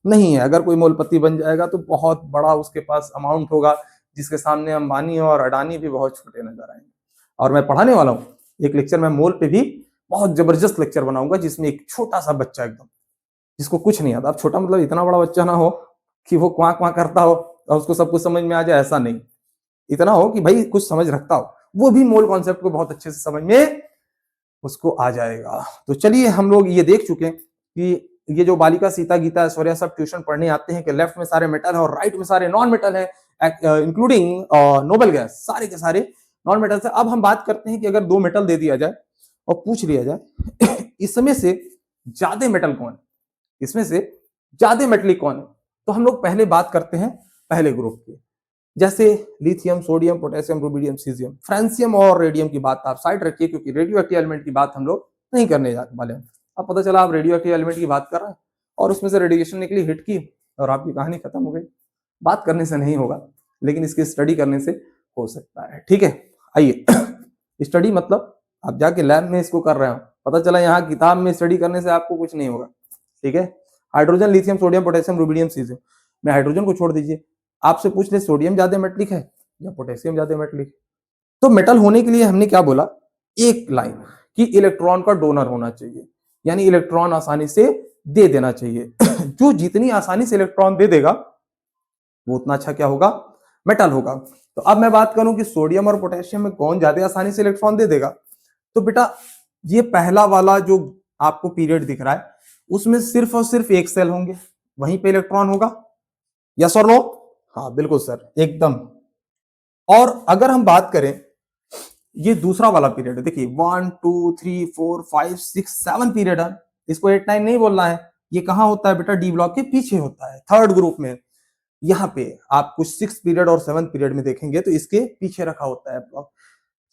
A: नहीं है। अगर कोई मोलपति बन जाएगा तो बहुत बड़ा उसके पास अमाउंट होगा, जिसके सामने अंबानी और अडानी भी बहुत छोटे नजर आएंगे। और मैं पढ़ाने वाला हूँ एक लेक्चर, मैं मोल पे भी बहुत जबरदस्त लेक्चर बनाऊंगा, जिसमें एक छोटा सा बच्चा एकदम, जिसको कुछ नहीं आता। अब छोटा मतलब इतना बड़ा बच्चा ना हो कि वो क्वां क्वां करता हो और उसको सब कुछ समझ में आ जाए, ऐसा नहीं। इतना हो कि भाई कुछ समझ रखता हो, वो भी मोल कॉन्सेप्ट को बहुत अच्छे से समझ में उसको आ जाएगा। तो चलिए, हम लोग ये देख चुके हैं कि ये जो बालिका, सीता, गीता, ऐश्वर्या सब ट्यूशन पढ़ने आते हैं कि लेफ्ट में सारे मेटल है और राइट में सारे नॉन मेटल है, इंक्लूडिंग नोबल गैस, सारे के सारे नॉन मेटल से। अब हम बात करते हैं कि अगर 2 मेटल दे दिया जाए और पूछ लिया जाए इसमें से ज्यादा मेटल कौन है, इसमें से ज्यादा मेटलिक कौन है, तो हम लोग पहले बात करते हैं पहले ग्रुप की। जैसे lithium, sodium, potassium, rubidium, caesium, francium और रेडियम की बात आप साइड रखिए, क्योंकि रेडियो एक्टिव एलिमेंट की बात हम लोग नहीं करने वाले हैं। अब पता चला आप रेडियो एक्टिव एलिमेंट की बात कर रहे हैं और उसमें से रेडिएशन निकली, हिट की, और आपकी कहानी खत्म हो गई। बात करने से नहीं होगा, लेकिन इसकी स्टडी करने से हो सकता है। ठीक है, आइए स्टडी मतलब आप जाके लैब में इसको कर रहे हो, पता चला यहाँ किताब में स्टडी करने से आपको कुछ नहीं होगा। ठीक है, hydrogen, lithium, sodium, potassium, rubidium, caesium में हाइड्रोजन को छोड़ दीजिए, आपसे पूछ ले सोडियम ज्यादा मेटलिक है या पोटेशियम ज्यादा मेटलिक है, तो मेटल होने के लिए हमने क्या बोला? एक लाइन कि इलेक्ट्रॉन का डोनर होना चाहिए, यानी इलेक्ट्रॉन आसानी से दे देना चाहिए। जो जितनी आसानी से इलेक्ट्रॉन दे देगा वो उतना अच्छा क्या होगा? मेटल होगा। तो अब मैं बात करूं कि सोडियम और पोटेशियम में कौन ज्यादा आसानी से इलेक्ट्रॉन दे देगा, तो बेटा ये पहला वाला जो आपको पीरियड दिख रहा है उसमें सिर्फ और सिर्फ एक सेल होंगे, वहीं पे इलेक्ट्रॉन होगा। यस और नो? हाँ बिल्कुल सर, एकदम। और अगर हम बात करें ये दूसरा वाला पीरियड है, देखिए 1 2 3 4 5 6 7 पीरियड है, इसको 8 9 नहीं बोलना है। ये कहां होता है बेटा? डी ब्लॉक के पीछे होता है, थर्ड ग्रुप में। यहाँ पे आप कुछ 6 पीरियड और 7 पीरियड में देखेंगे तो इसके पीछे रखा होता है ब्लॉक,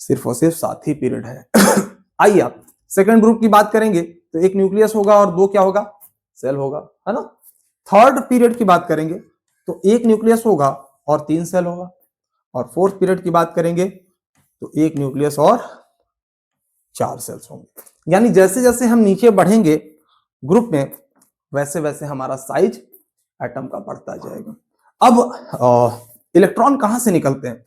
A: सिर्फ और सिर्फ 7 ही पीरियड है। आइए आप सेकंड ग्रुप की बात करेंगे तो एक न्यूक्लियस होगा और दो क्या होगा? सेल होगा, है ना। थर्ड पीरियड की बात करेंगे तो एक न्यूक्लियस होगा और 3 सेल होगा। और फोर्थ पीरियड की बात करेंगे तो एक न्यूक्लियस और 4 सेल्स होंगे। यानी जैसे जैसे हम नीचे बढ़ेंगे ग्रुप में वैसे वैसे हमारा साइज एटम का बढ़ता जाएगा। अब इलेक्ट्रॉन कहां से निकलते हैं?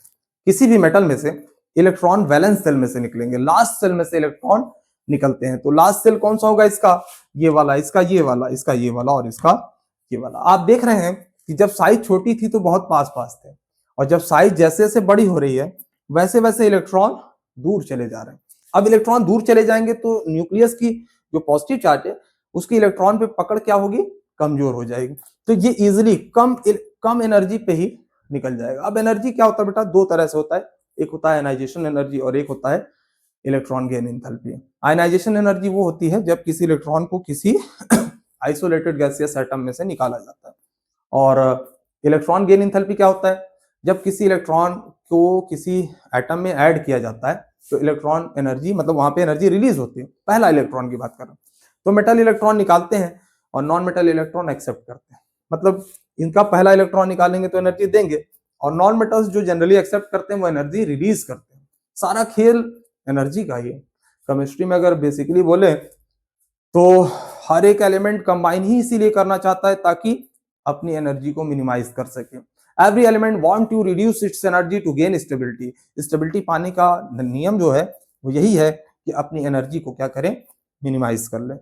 A: किसी भी मेटल में से इलेक्ट्रॉन वैलेंस सेल में से निकलेंगे, लास्ट सेल में से इलेक्ट्रॉन निकलते हैं। तो लास्ट सेल कौन सा होगा? इसका ये वाला, इसका ये वाला, इसका ये वाला और इसका ये वाला। आप देख रहे हैं कि जब साइज छोटी थी तो बहुत पास पास थे, और जब साइज जैसे जैसे बड़ी हो रही है वैसे वैसे इलेक्ट्रॉन दूर चले जा रहे हैं। अब इलेक्ट्रॉन दूर चले जाएंगे तो न्यूक्लियस की जो पॉजिटिव चार्ज है उसकी इलेक्ट्रॉन पे पकड़ क्या होगी? कमजोर हो जाएगी। तो ये इजिली कम एनर्जी पे ही निकल जाएगा। अब एनर्जी क्या होता है बेटा? दो तरह से होता है, एक होता है आयनाइजेशन एनर्जी और एक होता है electron gain enthalpy. Ionization energy वो होती है जब किसी इलेक्ट्रॉन को किसी आइसोलेटेड गैसियस एटम में से निकाला जाता है। और इलेक्ट्रॉन गेन एंथैल्पी क्या होता है? जब किसी इलेक्ट्रॉन को किसी एटम में ऐड किया जाता है तो इलेक्ट्रॉन एनर्जी, मतलब वहां पे एनर्जी रिलीज होती है। पहला इलेक्ट्रॉन की बात कर रहा हूं। तो मेटल इलेक्ट्रॉन निकालते हैं और नॉन मेटल इलेक्ट्रॉन एक्सेप्ट करते हैं। मतलब इनका पहला इलेक्ट्रॉन निकालेंगे तो एनर्जी देंगे, और नॉन मेटल्स जो जनरली एक्सेप्ट करते हैं वो एनर्जी रिलीज करते हैं। सारा खेल एनर्जी का ही है। केमिस्ट्री में अगर बेसिकली बोले तो हर एक एलिमेंट कंबाइन ही इसीलिए करना चाहता है ताकि अपनी एनर्जी को मिनिमाइज कर सके। Every element want to reduce its energy to gain stability. Stability पाने का नियम जो है वो यही है कि अपनी एनर्जी को क्या करें? मिनिमाइज कर ले।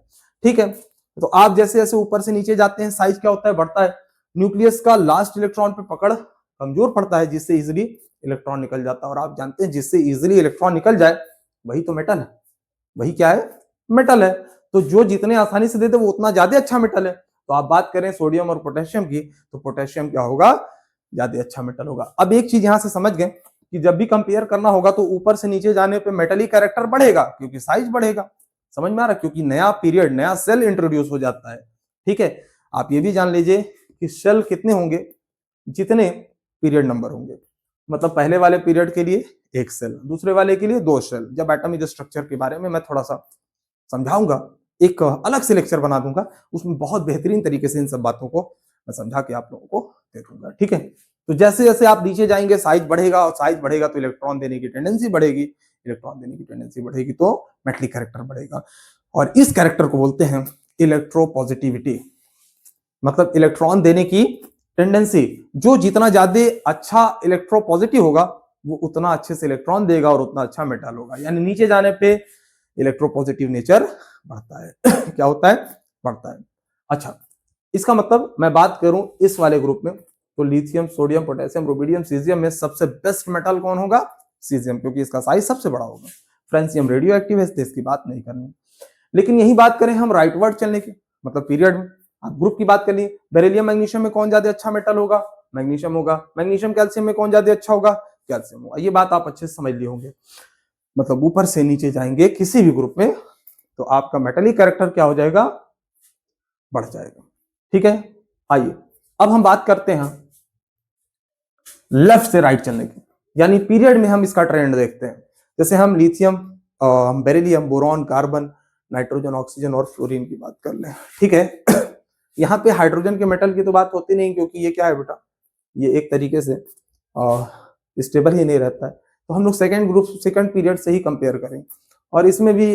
A: ठीक है, तो आप जैसे जैसे ऊपर से नीचे जाते हैं साइज क्या होता है? बढ़ता है। न्यूक्लियस का लास्ट इलेक्ट्रॉन पे पकड़ कमजोर पड़ता है जिससे इजिली इलेक्ट्रॉन निकल जाता है। और आप जानते हैं जिससे इजिली इलेक्ट्रॉन निकल जाए वही तो मेटल है। वही क्या है? मेटल है। तो जो जितने आसानी से दे दे वो उतना ज्यादा अच्छा मेटल है। तो आप बात करें सोडियम और पोटेशियम की तो पोटेशियम क्या होगा? ज्यादा अच्छा मेटल होगा। अब एक चीज यहां से समझ गए कि जब भी कंपेयर करना होगा तो ऊपर से नीचे जाने पे मेटली कैरेक्टर बढ़ेगा क्योंकि साइज बढ़ेगा। समझ में आ रहा है? क्योंकि नया पीरियड, नया सेल इंट्रोड्यूस हो जाता है। ठीक है, आप ये भी जान लीजिए कि सेल कितने होंगे? जितने पीरियड नंबर होंगे। मतलब पहले वाले पीरियड के लिए एक सेल, दूसरे वाले के लिए 2 सेल। जब एटॉमिक स्ट्रक्चर के बारे में मैं थोड़ा सा समझाऊंगा, एक अलग से लेक्चर बना दूंगा, उसमें बहुत बेहतरीन तरीके से इन सब बातों को मैं समझा के आप लोगों को दे दूंगा। ठीक है, तो जैसे जैसे आप नीचे जाएंगे साइज बढ़ेगा, और साइज बढ़ेगा तो इलेक्ट्रॉन देने की टेंडेंसी बढ़ेगी, इलेक्ट्रॉन देने की टेंडेंसी बढ़ेगी तो मेटलिक कैरेक्टर बढ़ेगा। और इस कैरेक्टर को बोलते हैं इलेक्ट्रोपॉजिटिविटी। मतलब इलेक्ट्रॉन देने की टेंडेंसी, जो जितना ज्यादा अच्छा इलेक्ट्रोपॉजिटिव होगा वो उतना अच्छे से इलेक्ट्रॉन देगा और उतना अच्छा मेटल होगा। यानी नीचे जाने पे इलेक्ट्रोपॉजिटिव नेचर बढ़ता है। क्या होता है? बढ़ता है। अच्छा, इसका मतलब मैं बात करूं इस वाले ग्रुप में तो lithium, sodium, potassium, rubidium, caesium में सबसे बेस्ट मेटल कौन होगा? सीजियम, क्योंकि इसका साइज सबसे बड़ा होगा। फ्रेंसियम रेडियो एक्टिव है इसलिए इसकी बात नहीं करनी। लेकिन यही बात करें हम राइटवर्ड चलने की, मतलब पीरियड में, आप ग्रुप की बात कर लिए, बेरिलियम मैग्नीशियम में कौन ज्यादा अच्छा मेटल होगा? मैग्नीशियम होगा। मैग्नीशियम कैल्शियम में कौन ज्यादा अच्छा होगा? कैल्शियम होगा। ये बात आप अच्छे से समझ लिए होंगे। मतलब ऊपर से नीचे जाएंगे किसी भी ग्रुप में तो आपका मेटलिक कैरेक्टर क्या हो जाएगा? बढ़ जाएगा। ठीक है, आइए अब हम बात करते हैं लेफ्ट से राइट चलने की, यानी पीरियड में हम इसका ट्रेंड देखते हैं। जैसे हम lithium, beryllium, boron, carbon, nitrogen, oxygen और फ्लोरीन की बात कर लें। ठीक है, यहाँ पे हाइड्रोजन के मेटल की तो बात होती नहीं क्योंकि ये क्या है बेटा? ये एक तरीके से स्टेबल ही नहीं रहता है। तो हम लोग सेकंड ग्रुप, सेकंड पीरियड से ही कंपेयर करें। और इसमें भी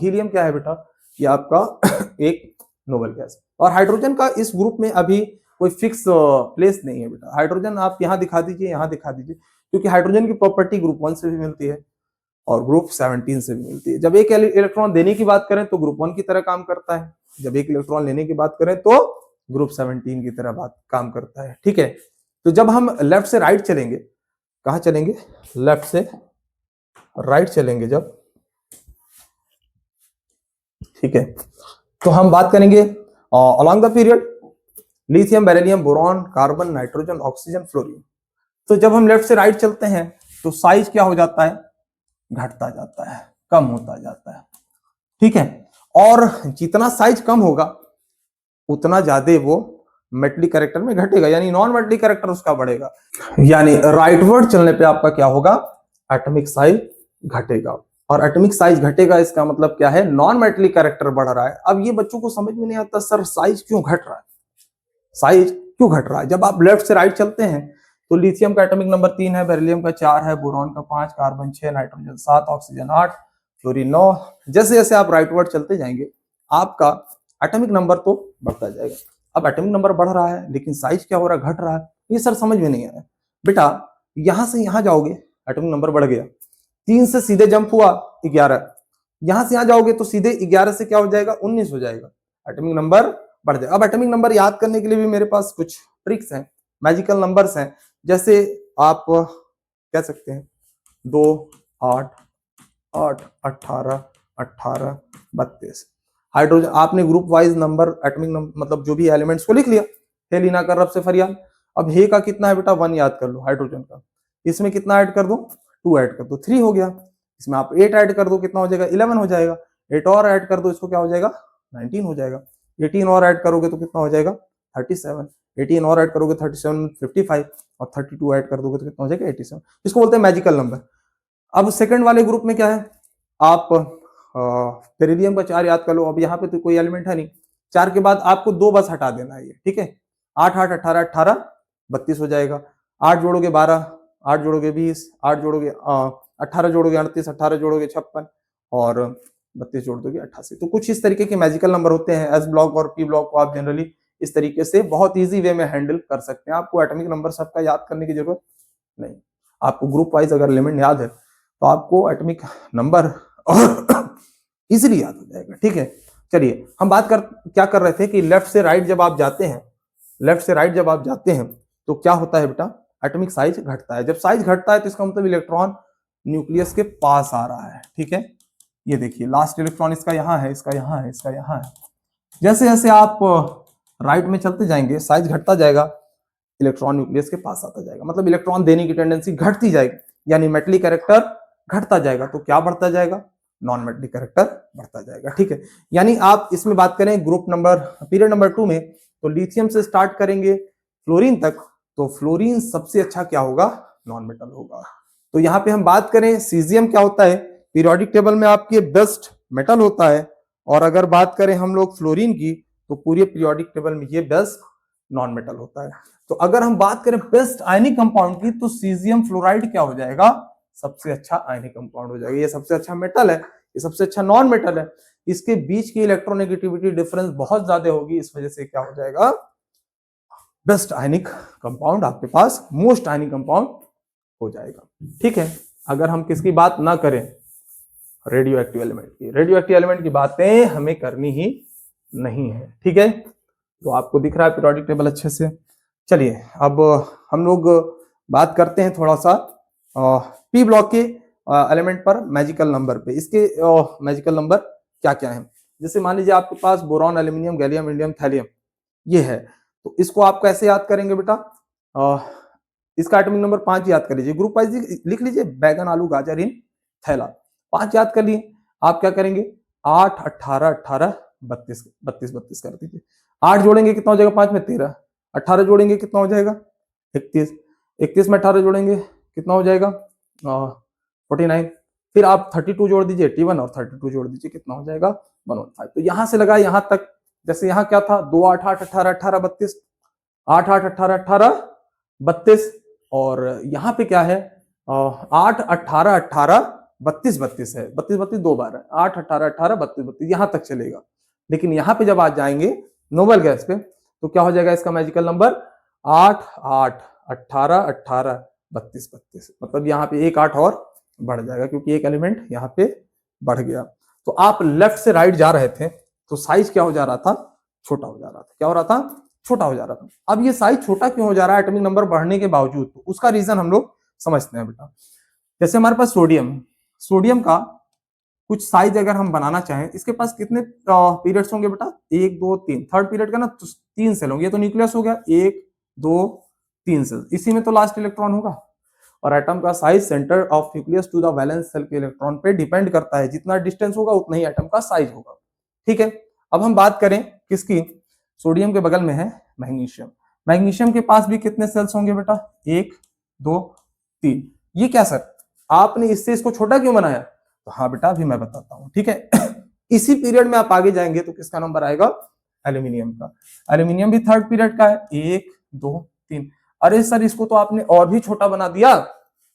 A: हीलियम क्या है बेटा? ये आपका एक नोबल गैस। और हाइड्रोजन का इस ग्रुप में अभी कोई फिक्स प्लेस नहीं है बेटा। हाइड्रोजन आप यहाँ दिखा दीजिए, यहाँ दिखा दीजिए, क्योंकि हाइड्रोजन की प्रॉपर्टी ग्रुप 1 से भी मिलती है और ग्रुप 17 से भी मिलती है। जब एक इलेक्ट्रॉन देने की बात करें तो ग्रुप 1 की तरह काम करता है, जब एक इलेक्ट्रॉन लेने की बात करें तो ग्रुप 17 की तरह बात काम करता है। ठीक है, तो जब हम लेफ्ट से राइट चलेंगे, कहां चलेंगे, लेफ्ट से राइट चलेंगे जब, ठीक है, तो हम बात करेंगे along the period lithium, beryllium, boron, carbon, nitrogen, oxygen, fluorine. तो जब हम लेफ्ट से राइट चलते हैं तो साइज क्या हो जाता है, घटता जाता है, कम होता जाता है, ठीक है। और जितना साइज कम होगा उतना ज्यादा वो मेटलिक कैरेक्टर में घटेगा, यानी नॉन मेटलिक कैरेक्टर उसका बढ़ेगा। यानी राइटवर्ड चलने पे आपका क्या होगा, एटॉमिक साइज घटेगा। और एटॉमिक साइज घटेगा इसका मतलब क्या है, नॉन मेटलिक कैरेक्टर बढ़ रहा है। अब ये बच्चों को समझ में नहीं आता, सर साइज क्यों घट रहा है, साइज क्यों घट रहा है। जब आप लेफ्ट से राइट चलते हैं तो लिथियम का एटॉमिक नंबर 3 है, बेरिलियम का 4 है, बोरॉन का 5, कार्बन 6, नाइट्रोजन 7, ऑक्सीजन 8, फ्लोरीन 9। जैसे जैसे आप राइटवर्ड चलते जाएंगे आपका एटॉमिक नंबर तो बढ़ता जाएगा। अब एटॉमिक नंबर बढ़ रहा है लेकिन साइज क्या हो रहा है, घट रहा है। ये सर समझ में नहीं आया। बेटा यहां से यहां जाओगे एटॉमिक नंबर बढ़ गया, 3 से सीधे जंप हुआ 11, यहां से यहां जाओगे तो सीधे 11 से क्या हो जाएगा, 19 हो जाएगा, एटॉमिक नंबर बढ़ जाएगा। अब एटॉमिक नंबर याद करने के लिए भी मेरे पास कुछ ट्रिक्स हैं, मैजिकल नंबर्स हैं। जैसे आप कह सकते हैं 2, 8, 8, 18, 18, 32। हाइड्रोजन आपने group wise number atomic number मतलब जो भी एलिमेंट्स को लिख लिया, हेलिना का, रब से फरियान। अब हे का कितना है बेटा, 1 याद कर लो हाइड्रोजन का। इसमें कितना ऐड कर दो, 2 ऐड कर दो, 3 हो गया। इसमें आप 8 ऐड कर दो, कितना हो जाएगा, 11 हो जाएगा। 8 और ऐड कर दो, इसको क्या हो जाएगा, 19 हो जाएगा। 18 और ऐड करोगे तो कितना हो जाएगा, 37। 18 और ऐड करोगे 37 55, और 32 ऐड कर दोगे तो कितना हो जाएगा, 87। इसको बोलते हैं मैजिकल नंबर। अब सेकंड वाले ग्रुप में क्या है, आप बेरिलियम का 4 याद कर लो। अब यहाँ पे तो कोई एलिमेंट है नहीं, 4 के बाद आपको 2 बस हटा देना है, ये ठीक है। 8, 8, 18, 18, 32 हो जाएगा। 8 जोड़ोगे 12, 8 जोड़ोगे 20, 8 जोड़ोगे 18 जोड़ोगे 38, 18 जोड़ोगे 56, और 32 जोड़ दोगे 88। तो कुछ इस तरीके के मैजिकल नंबर होते हैं। एस ब्लॉक और पी ब्लॉक को आप जनरली इस तरीके से बहुत इजी वे में हैंडल कर सकते हैं। आपको एटॉमिक नंबर सबका याद करने की जरूरत नहीं, आपको ग्रुप वाइज अगर एलिमेंट याद है तो आपको एटॉमिक नंबर इजीली याद हो जाएगा, ठीक है। चलिए हम बात क्या कर रहे थे कि लेफ्ट से राइट जब आप जाते हैं, लेफ्ट से राइट जब आप जाते हैं तो क्या होता है बेटा, एटॉमिक साइज घटता है। जब साइज घटता है तो इसका मतलब इलेक्ट्रॉन न्यूक्लियस के पास आ रहा है, ठीक है। ये देखिए लास्ट इलेक्ट्रॉन इसका यहाँ है, इसका यहाँ है, इसका यहाँ है। जैसे जैसे आप राइट में चलते जाएंगे साइज घटता जाएगा, इलेक्ट्रॉन न्यूक्लियस के पास आता जाएगा, मतलब इलेक्ट्रॉन देने की टेंडेंसी घटती जाएगी, यानी मेटलिक कैरेक्टर घटता जाएगा। तो क्या बढ़ता जाएगा, नॉन मेटलिक कैरेक्टर बढ़ता जाएगा, ठीक है। यानी आप इसमें बात करें ग्रुप नंबर पीरियड नंबर 2 में, तो लिथियम से स्टार्ट करेंगे फ्लोरीन तक, तो फ्लोरीन सबसे अच्छा क्या होगा, नॉन मेटल होगा। तो यहाँ पे हम बात करें सीजियम क्या होता है, पीरियोडिक टेबल में आपके बेस्ट मेटल होता है। और अगर बात करें हम लोग फ्लोरीन की, तो पूरे पीरियोडिक टेबल में ये बेस्ट नॉन मेटल होता है। तो अगर हम बात करें बेस्ट आयनिक कंपाउंड की, तो सीजियम फ्लोराइड क्या हो जाएगा, सबसे अच्छा आयनिक कंपाउंड हो जाएगा। ये सबसे अच्छा मेटल है, ये सबसे अच्छा नॉन मेटल है। इसके बीच की इलेक्ट्रोनेगेटिविटी डिफरेंस बहुत ज्यादा होगी, इस वजह से क्या हो जाएगा, बेस्ट आयनिक कंपाउंड आपके पास, मोस्ट आयनिक कंपाउंड हो जाएगा, ठीक है। अगर हम किसकी बात ना करें, रेडियो एक्टिव एलिमेंट की, रेडियो एक्टिव एलिमेंट की बातें हमें करनी ही नहीं है, ठीक है। तो आपको दिख रहा है पीरियोडिक टेबल अच्छे से। चलिए अब हम लोग बात करते हैं थोड़ा सा पी ब्लॉक के एलिमेंट पर, मैजिकल नंबर पे। इसके मैजिकल नंबर क्या क्या है, जैसे मान लीजिए आपके पास boron, aluminium, gallium, indium, thallium ये है, तो इसको आप कैसे याद करेंगे बेटा, इसका एटॉमिक नंबर 5 याद कर लीजिए, ग्रुप वाइज लिख लीजिए, बैगन, आलू, गाजर, इन, थैला। 5 याद कर लिए, आप क्या करेंगे, 8, 18, 18, 32, 32, 32 कर दीजिए। 8 जोड़ेंगे कितना हो जाएगा, 5 में 13, 18 जोड़ेंगे कितना हो जाएगा, 31, 31 में 18 जोड़ेंगे कितना हो जाएगा, 49। फिर आप 32 जोड़ दीजिए, 81, और 32 जोड़ दीजिए कितना हो जाएगा, 115। तो यहां से लगा यहां तक, जैसे यहां क्या था, 2, 8, 8, 18, 18, 32, 8, 8, 18, 18, 32, और यहाँ पे क्या है, 8, 18, 18, 32, 32 है, 32, 32 2 बार है, 8, 18, 18, 32, 32 यहां तक चलेगा। लेकिन यहाँ पे जब आज जाएंगे नोबल गैस पे, तो क्या हो जाएगा इसका मैजिकल नंबर, 8, 8, 18, 18, 32, 32, मतलब यहाँ पे एक 8 और बढ़ जाएगा, क्योंकि एक एलिमेंट यहाँ पे बढ़ गया। तो आप लेफ्ट से राइट जा रहे थे तो साइज क्या हो जा रहा था, छोटा हो जा रहा था। क्या हो रहा था, छोटा हो जा रहा था। अब ये साइज छोटा क्यों हो जा रहा है एटॉमिक नंबर बढ़ने के बावजूद, तो उसका रीजन हम लोग समझते हैं बेटा। जैसे हमारे पास सोडियम है, सोडियम का कुछ साइज अगर हम बनाना चाहें, इसके पास कितने पीरियड्स होंगे बेटा, 1 2 3, थर्ड पीरियड का ना तो 3 सेल होंगे, ये तो न्यूक्लियस हो गया, 1 2 3 सेल, इसी में तो लास्ट इलेक्ट्रॉन होगा। और एटम का size centre of nucleus to the valence shell के इलेक्ट्रॉन पे डिपेंड करता है, जितना डिस्टेंस होगा उतना ही एटम का साइज होगा। ठीक है, अब हम बात करें किसकी, सोडियम के बगल में है मैग्नीशियम। मैग्नीशियम के पास भी कितने सेल्स होंगे बेटा, 1 2 3। ये क्या सर, आपने इससे इसको छोटा क्यों बनाया, तो हाँ बेटा अभी मैं बताता हूँ। ठीक है इसी पीरियड में आप आगे जाएंगे तो किसका नंबर आएगा, एल्यूमिनियम का। एल्यूमिनियम भी थर्ड पीरियड का है, 1 2 3। अरे सर इसको तो आपने और भी छोटा बना दिया,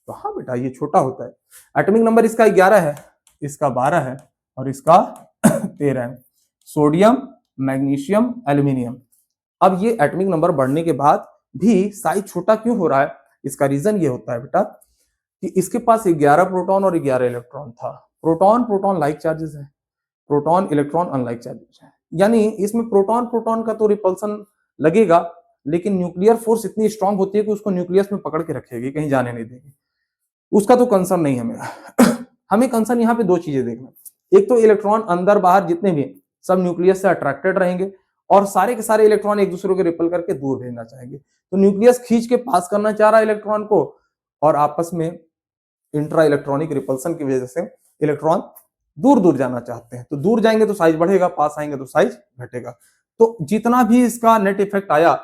A: तो हाँ बेटा ये छोटा होता है। एटॉमिक नंबर इसका 11 है, इसका 12 है और इसका 13 है। Sodium, magnesium, aluminium. अब ये एटॉमिक नंबर बढ़ने के बाद भी साइज छोटा क्यों हो रहा है, इसका रीजन ये होता है बेटा कि इसके पास 11 प्रोटॉन और 11 इलेक्ट्रॉन था। प्रोटॉन प्रोटॉन लाइक चार्जेस है, प्रोटॉन इलेक्ट्रॉन अनलाइक चार्जेस है, यानी इसमें प्रोटॉन प्रोटॉन का तो रिपल्सन लगेगा, लेकिन न्यूक्लियर फोर्स इतनी स्ट्रांग होती है कि उसको न्यूक्लियस में पकड़ के रखेगी, कहीं जाने नहीं देगी। उसका तो कंसर्न नहीं हमें हमें कंसर्न यहाँ पे दो चीजें देखना, एक तो इलेक्ट्रॉन अंदर बाहर जितने भी सब न्यूक्लियस से अट्रैक्टेड रहेंगे और सारे के सारे इलेक्ट्रॉन एक दूसरे को रिपल करके दूर भेजना चाहेंगे। तो न्यूक्लियस खींच के पास करना चाह रहा है इलेक्ट्रॉन को, और आपस में इंट्रा इलेक्ट्रॉनिक रिपल्सन की वजह से इलेक्ट्रॉन दूर दूर जाना चाहते हैं। तो दूर जाएंगे तो साइज बढ़ेगा, पास आएंगे तो साइज घटेगा। तो जितना भी इसका नेट इफेक्ट आया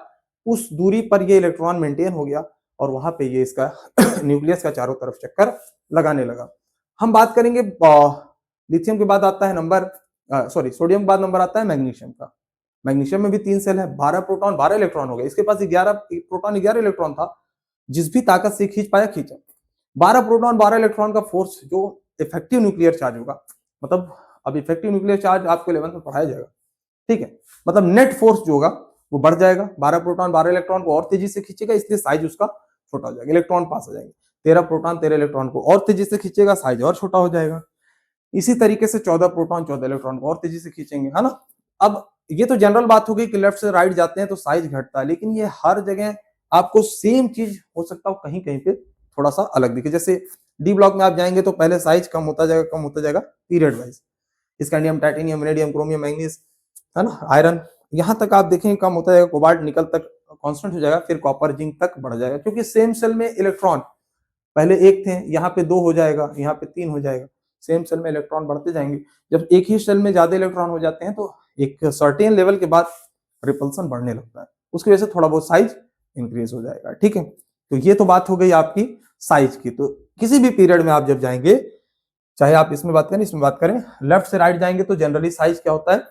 A: उस दूरी पर ये इलेक्ट्रॉन मेंटेन हो गया और वहां पे ये इसका न्यूक्लियस का चारों तरफ चक्कर लगाने लगा। हम बात करेंगे लिथियम के बाद आता है नंबर सोडियम के बाद नंबर आता है मैग्नीशियम का। मैग्नीशियम में भी 3 सेल है, 12 प्रोटॉन 12 इलेक्ट्रॉन हो गए। इसके पास 11 प्रोटॉन 11 इलेक्ट्रॉन था, जिस भी ताकत से खींच पाया खींचा। 12 प्रोटॉन 12 इलेक्ट्रॉन का फोर्स जो इफेक्टिव न्यूक्लियर चार्ज होगा, मतलब अब इफेक्टिव न्यूक्लियर चार्ज आपको 11th में पढ़ाया जाएगा। ठीक है, मतलब नेट फोर्स जो होगा वो बढ़ जाएगा, 12 प्रोटॉन 12 इलेक्ट्रॉन को और तेजी से खींचेगा, इसलिए साइज उसका छोटा हो जाएगा, इलेक्ट्रॉन पास हो जाएंगे। 13 प्रोटॉन 13 इलेक्ट्रॉन को और तेजी से खींचेगा, साइज और छोटा हो जाएगा। इसी तरीके से 14 प्रोटॉन 14 इलेक्ट्रॉन को और तेजी से खींचेंगे, है ना। अब ये तो जनरल बात हो गई कि लेफ्ट से राइट जाते हैं तो साइज घटता है, लेकिन ये हर जगह आपको सेम चीज हो सकता है, कहीं कहीं पे थोड़ा सा अलग दिखे। जैसे डी ब्लॉक में आप जाएंगे तो पहले साइज कम होता जाएगा period wise, scandium titanium vanadium chromium manganese, है ना, आयरन, यहाँ तक आप देखेंगे कम होता जाएगा, कोबाल्ट निकल तक कांस्टेंट हो जाएगा, फिर कॉपर जिंक तक बढ़ जाएगा, क्योंकि सेम सेल में इलेक्ट्रॉन पहले 1 थे, यहाँ पे 2 हो जाएगा, यहाँ पे 3 हो जाएगा। सेम सेल में इलेक्ट्रॉन बढ़ते जाएंगे। जब एक ही सेल में ज्यादा इलेक्ट्रॉन हो जाते हैं तो एक सर्टेन लेवल के बाद रिपल्सन बढ़ने लगता है, उसकी वजह से थोड़ा बहुत साइज इंक्रीज हो जाएगा। ठीक है, तो ये तो बात हो गई आपकी साइज की। तो किसी भी पीरियड में आप जब जाएंगे, चाहे आप इसमें बात करें इसमें बात करें, लेफ्ट से राइट जाएंगे तो जनरली साइज क्या होता है,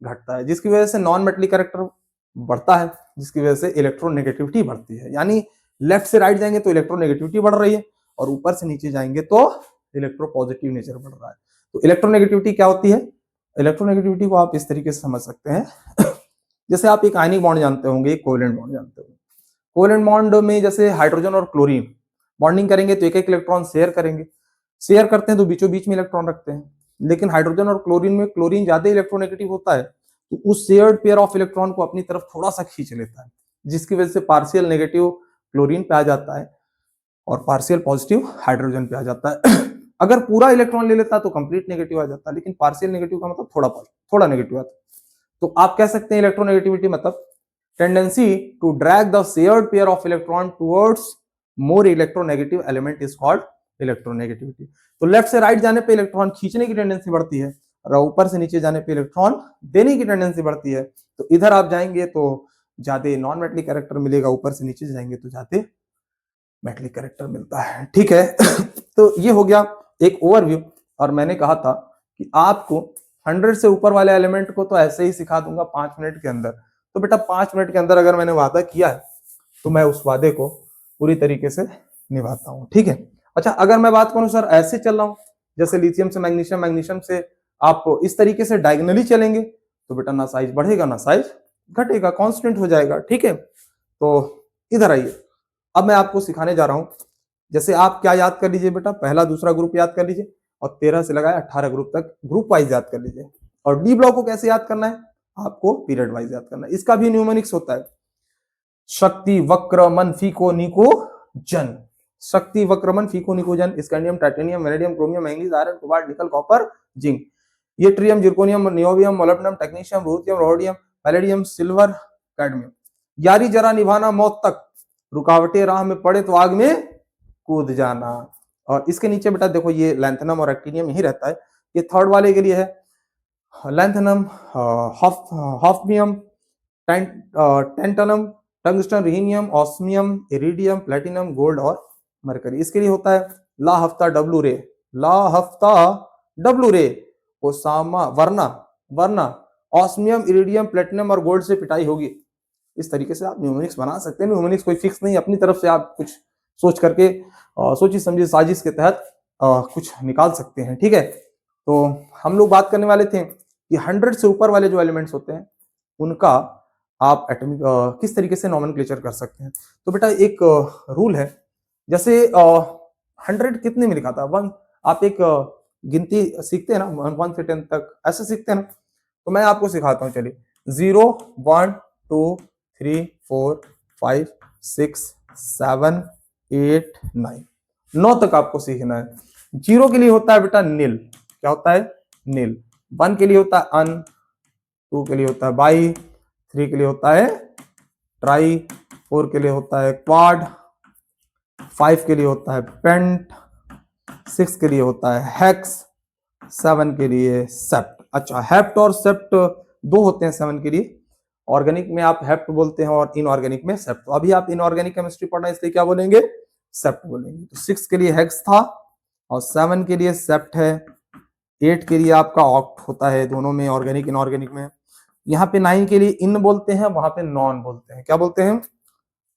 A: घटता है, जिसकी वजह से नॉन मेटलिक कैरेक्टर बढ़ता है, जिसकी वजह से इलेक्ट्रोनेगेटिविटी बढ़ती है। यानी लेफ्ट से राइट जाएंगे तो इलेक्ट्रोनेगेटिविटी बढ़ रही है और ऊपर से नीचे जाएंगे तो इलेक्ट्रोपॉजिटिव नेचर बढ़ रहा है। तो इलेक्ट्रोनेगेटिविटी क्या होती है, इलेक्ट्रोनेगेटिविटी को आप इस तरीके से समझ सकते हैं जैसे आप एक आयनिक बॉन्ड जानते होंगे, एक कोवेलेंट बॉन्ड जानते होंगे। कोवेलेंट बॉन्ड में जैसे हाइड्रोजन और क्लोरीन बॉन्डिंग करेंगे तो एक एक इलेक्ट्रॉन शेयर करेंगे, शेयर करते हैं तो बीचों बीच में इलेक्ट्रॉन रखते हैं। लेकिन हाइड्रोजन और क्लोरीन में क्लोरीन ज्यादा इलेक्ट्रोनेगेटिव होता है, तो उस शेयर्ड पेयर ऑफ इलेक्ट्रॉन को अपनी तरफ थोड़ा सा खींच लेता है, जिसकी वजह से पार्शियल नेगेटिव क्लोरीन पे आ जाता है और पार्शियल पॉजिटिव हाइड्रोजन पे आ जाता है अगर पूरा इलेक्ट्रॉन ले लेता है तो कंप्लीट नेगेटिव आ जाता है, लेकिन पार्शियल नेगेटिव का मतलब थोड़ा नेगेटिव आता है। तो आप कह सकते हैं इलेक्ट्रोनेगेटिविटी मतलब tendency to drag the shared pair of electron towards more electronegative element is called electronegativity. तो लेफ्ट से राइट जाने पे इलेक्ट्रॉन खींचने की टेंडेंसी बढ़ती है और ऊपर से नीचे जाने पे इलेक्ट्रॉन देने की टेंडेंसी बढ़ती है। तो इधर आप जाएंगे तो ज्यादा नॉन मेटलिक कैरेक्टर मिलेगा, ऊपर से नीचे जाएंगे तो ज्यादा मेटलिक कैरेक्टर मिलता है। ठीक है तो ये हो गया एक ओवरव्यू, और मैंने कहा था कि आपको 100 से ऊपर वाले एलिमेंट को तो ऐसे ही सिखा दूंगा 5 मिनट के अंदर। तो बेटा 5 मिनट के अंदर अगर मैंने वादा किया है तो मैं उस वादे को पूरी तरीके से निभाता हूँ। ठीक है, अच्छा अगर मैं बात करूं सर ऐसे चल रहा हूं जैसे लिथियम से मैग्नीशियम, मैग्नीशियम से आप इस तरीके से डायगोनली चलेंगे तो बेटा ना साइज बढ़ेगा ना साइज घटेगा, कांस्टेंट हो जाएगा। ठीक है, तो इधर आइए, अब मैं आपको सिखाने जा रहा हूं। जैसे आप क्या याद कर लीजिए बेटा, पहला दूसरा ग्रुप याद कर लीजिए और 13 से लगाए 18 ग्रुप तक ग्रुप वाइज याद कर लीजिए। और डी ब्लॉक को कैसे याद करना है, आपको पीरियड वाइज याद करना है। इसका भी न्यूमेरिक्स होता है, शक्ति वक्रमन फीको निको जन, शक्ति वक्रमन फीको निको जन, scandium, titanium, vanadium, chromium, manganese, iron, cobalt, nickel, copper, zinc, ये yttrium, zirconium, niobium, molybdenum, technetium, ruthenium, rhodium, palladium, silver, cadmium. यारी जरा निभाना मौत तक, रुकावटें राह में पड़े तो आग में कूद जाना। और इसके नीचे बेटा देखो ये लैंथनम और एक्टिनियम यही रहता है। ये थर्ड वाले के लिए है, lanthanum, hafnium, tantalum, tungsten, rhenium, osmium, iridium, platinum, gold और मरकरी। इसके लिए होता है ला हफ्ता डब्लू रे, ला हफ्ता डब्लू रे, ओसामा वरना, वरना ऑस्मियम, इरिडियम, प्लेटिनम और गोल्ड से पिटाई होगी। इस तरीके से आप न्यूमेरिक्स बना सकते हैं। न्यूमेरिक्स कोई फिक्स नहीं, अपनी तरफ से आप कुछ सोच करके सोची समझी साजिश के तहत कुछ निकाल सकते हैं। ठीक है, तो हम लोग बात करने वाले थे कि 100 से ऊपर वाले जो एलिमेंट्स होते हैं उनका आप एटॉमिक किस तरीके से नॉमेनक्लेचर कर सकते हैं। तो बेटा एक रूल है, जैसे 100 कितने में लिखा था, 1, आप एक गिनती सीखते हैं ना 1 से 10 तक, ऐसे सीखते हैं ना, तो मैं आपको सिखाता हूँ। चलिए 0 1 2 3 4 5 6 7 8 9, 9 तक आपको सीखना है। 0 के लिए होता है बेटा नील, क्या होता है नील। 1 के लिए होता है अन, 2 के लिए होता है बाई, 3 के लिए होता है ट्राई, 4 के लिए होता है क्वाड, 5 के लिए होता है पेंट, 6 के लिए होता है हेक्स, 7 के लिए सेप्ट। अच्छा, हेप्ट और सेप्ट दो होते हैं 7 के लिए। ऑर्गेनिक में आप हेप्ट बोलते हैं और इनऑर्गेनिक में सेप्ट। तो अभी आप इनऑर्गेनिक केमिस्ट्री पढ़ना है, इसलिए क्या बोलेंगे, सेप्ट बोलेंगे। तो 6 के लिए हेक्स था और 7 के लिए सेप्ट है, 8 के लिए आपका ऑक्ट होता है, दोनों में ऑर्गेनिक इनऑर्गेनिक में। यहाँ पे 9 के लिए इन बोलते हैं, वहां पे नॉन बोलते हैं, क्या बोलते हैं,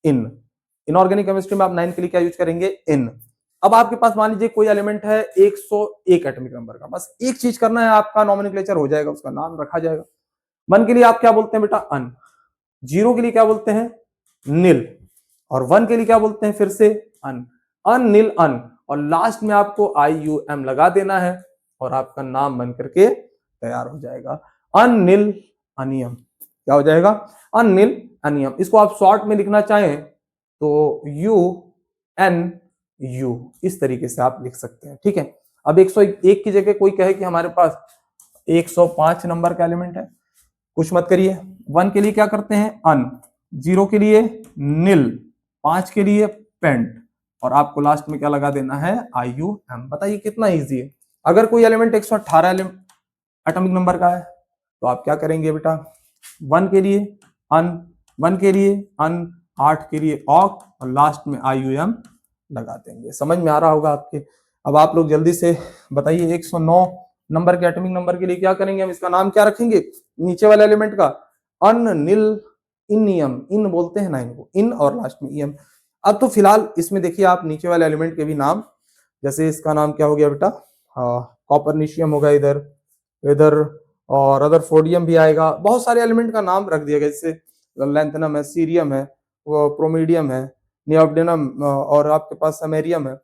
A: इन। इनऑर्गेनिक केमिस्ट्री में आप 9 के लिए क्या यूज करेंगे, इन। अब आपके पास मान लीजिए कोई एलिमेंट है 101 एटॉमिक नंबर का, बस एक चीज करना है, आपका नॉमेनक्लेचर हो जाएगा, उसका नाम रखा जाएगा। 1 के लिए आप क्या बोलते हैं बेटा, अन। 0 के लिए क्या बोलते हैं, नील। और 1 के लिए क्या बोलते हैं, फिर से अन, अन नील अन। और लास्ट में आपको IUM लगा देना है और आपका नाम बन करके तैयार हो जाएगा, अनिल अनियम। क्या हो जाएगा, अनिल अनियम। इसको आप शॉर्ट में लिखना चाहें तो UNU, इस तरीके से आप लिख सकते हैं। ठीक है, अब 101 की जगह कोई कहे कि हमारे पास 105 नंबर का एलिमेंट है, कुछ मत करिए। 1 के लिए क्या करते हैं, अन। 0 के लिए नील, 5 के लिए पेंट, और आपको लास्ट में क्या लगा देना है, IUM। बताइए कितना इजी है। अगर कोई एलिमेंट 118 एटॉमिक नंबर का है तो आप क्या करेंगे बेटा, 1 के लिए अन, 1 के लिए अन, 8 के लिए ऑक और लास्ट में IUM लगा देंगे। समझ में आ रहा होगा आपके। अब आप लोग जल्दी से बताइए 109 नंबर के एटॉमिक नंबर के लिए क्या करेंगे, हम इसका नाम क्या रखेंगे, नीचे वाले एलिमेंट का, अनिल इनियम। इन बोलते हैं ना इनको, इन और लास्ट में ईएम। अब तो फिलहाल इसमें देखिए आप नीचे वाले एलिमेंट के भी नाम, जैसे इसका नाम क्या हो गया बेटा, कॉपरनिशियम होगा इधर, इधर और रदरफोर्डियम भी आएगा। बहुत सारे एलिमेंट का नाम रख दिया गया, जैसे लैंथनम है, सीरियम है, वो प्रोमीडियम है, नियोबिडियम, और आपके पास समेरियम है,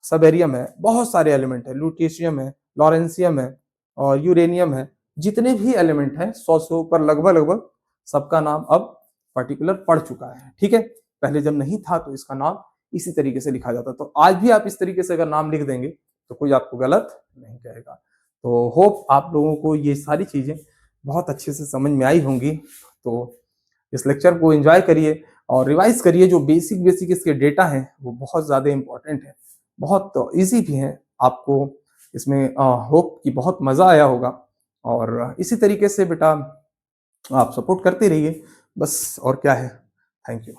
A: सबेरियम है, बहुत सारे एलिमेंट है, लुटेशियम है, लॉरेंसियम है और यूरेनियम है। जितने भी एलिमेंट हैं 100 से ऊपर लगभग लगभग सबका नाम अब पर्टिकुलर पढ़ चुका है। ठीक है, पहले जब नहीं था तो इसका नाम इसी तरीके से लिखा जाता। तो आज भी आप इस तरीके से अगर नाम लिख देंगे तो कोई आपको गलत नहीं कहेगा। तो होप आप लोगों को ये सारी चीजें बहुत अच्छे से समझ में आई होंगी। तो इस लेक्चर को एंजॉय करिए और रिवाइज करिए। जो बेसिक बेसिक इसके डेटा हैं वो बहुत ज्यादा इंपॉर्टेंट है, बहुत इजी भी है। आपको इसमें होप कि बहुत मजा आया होगा और इसी तरीके से बेटा आप सपोर्ट करते रहिए, बस और क्या है। Thank you.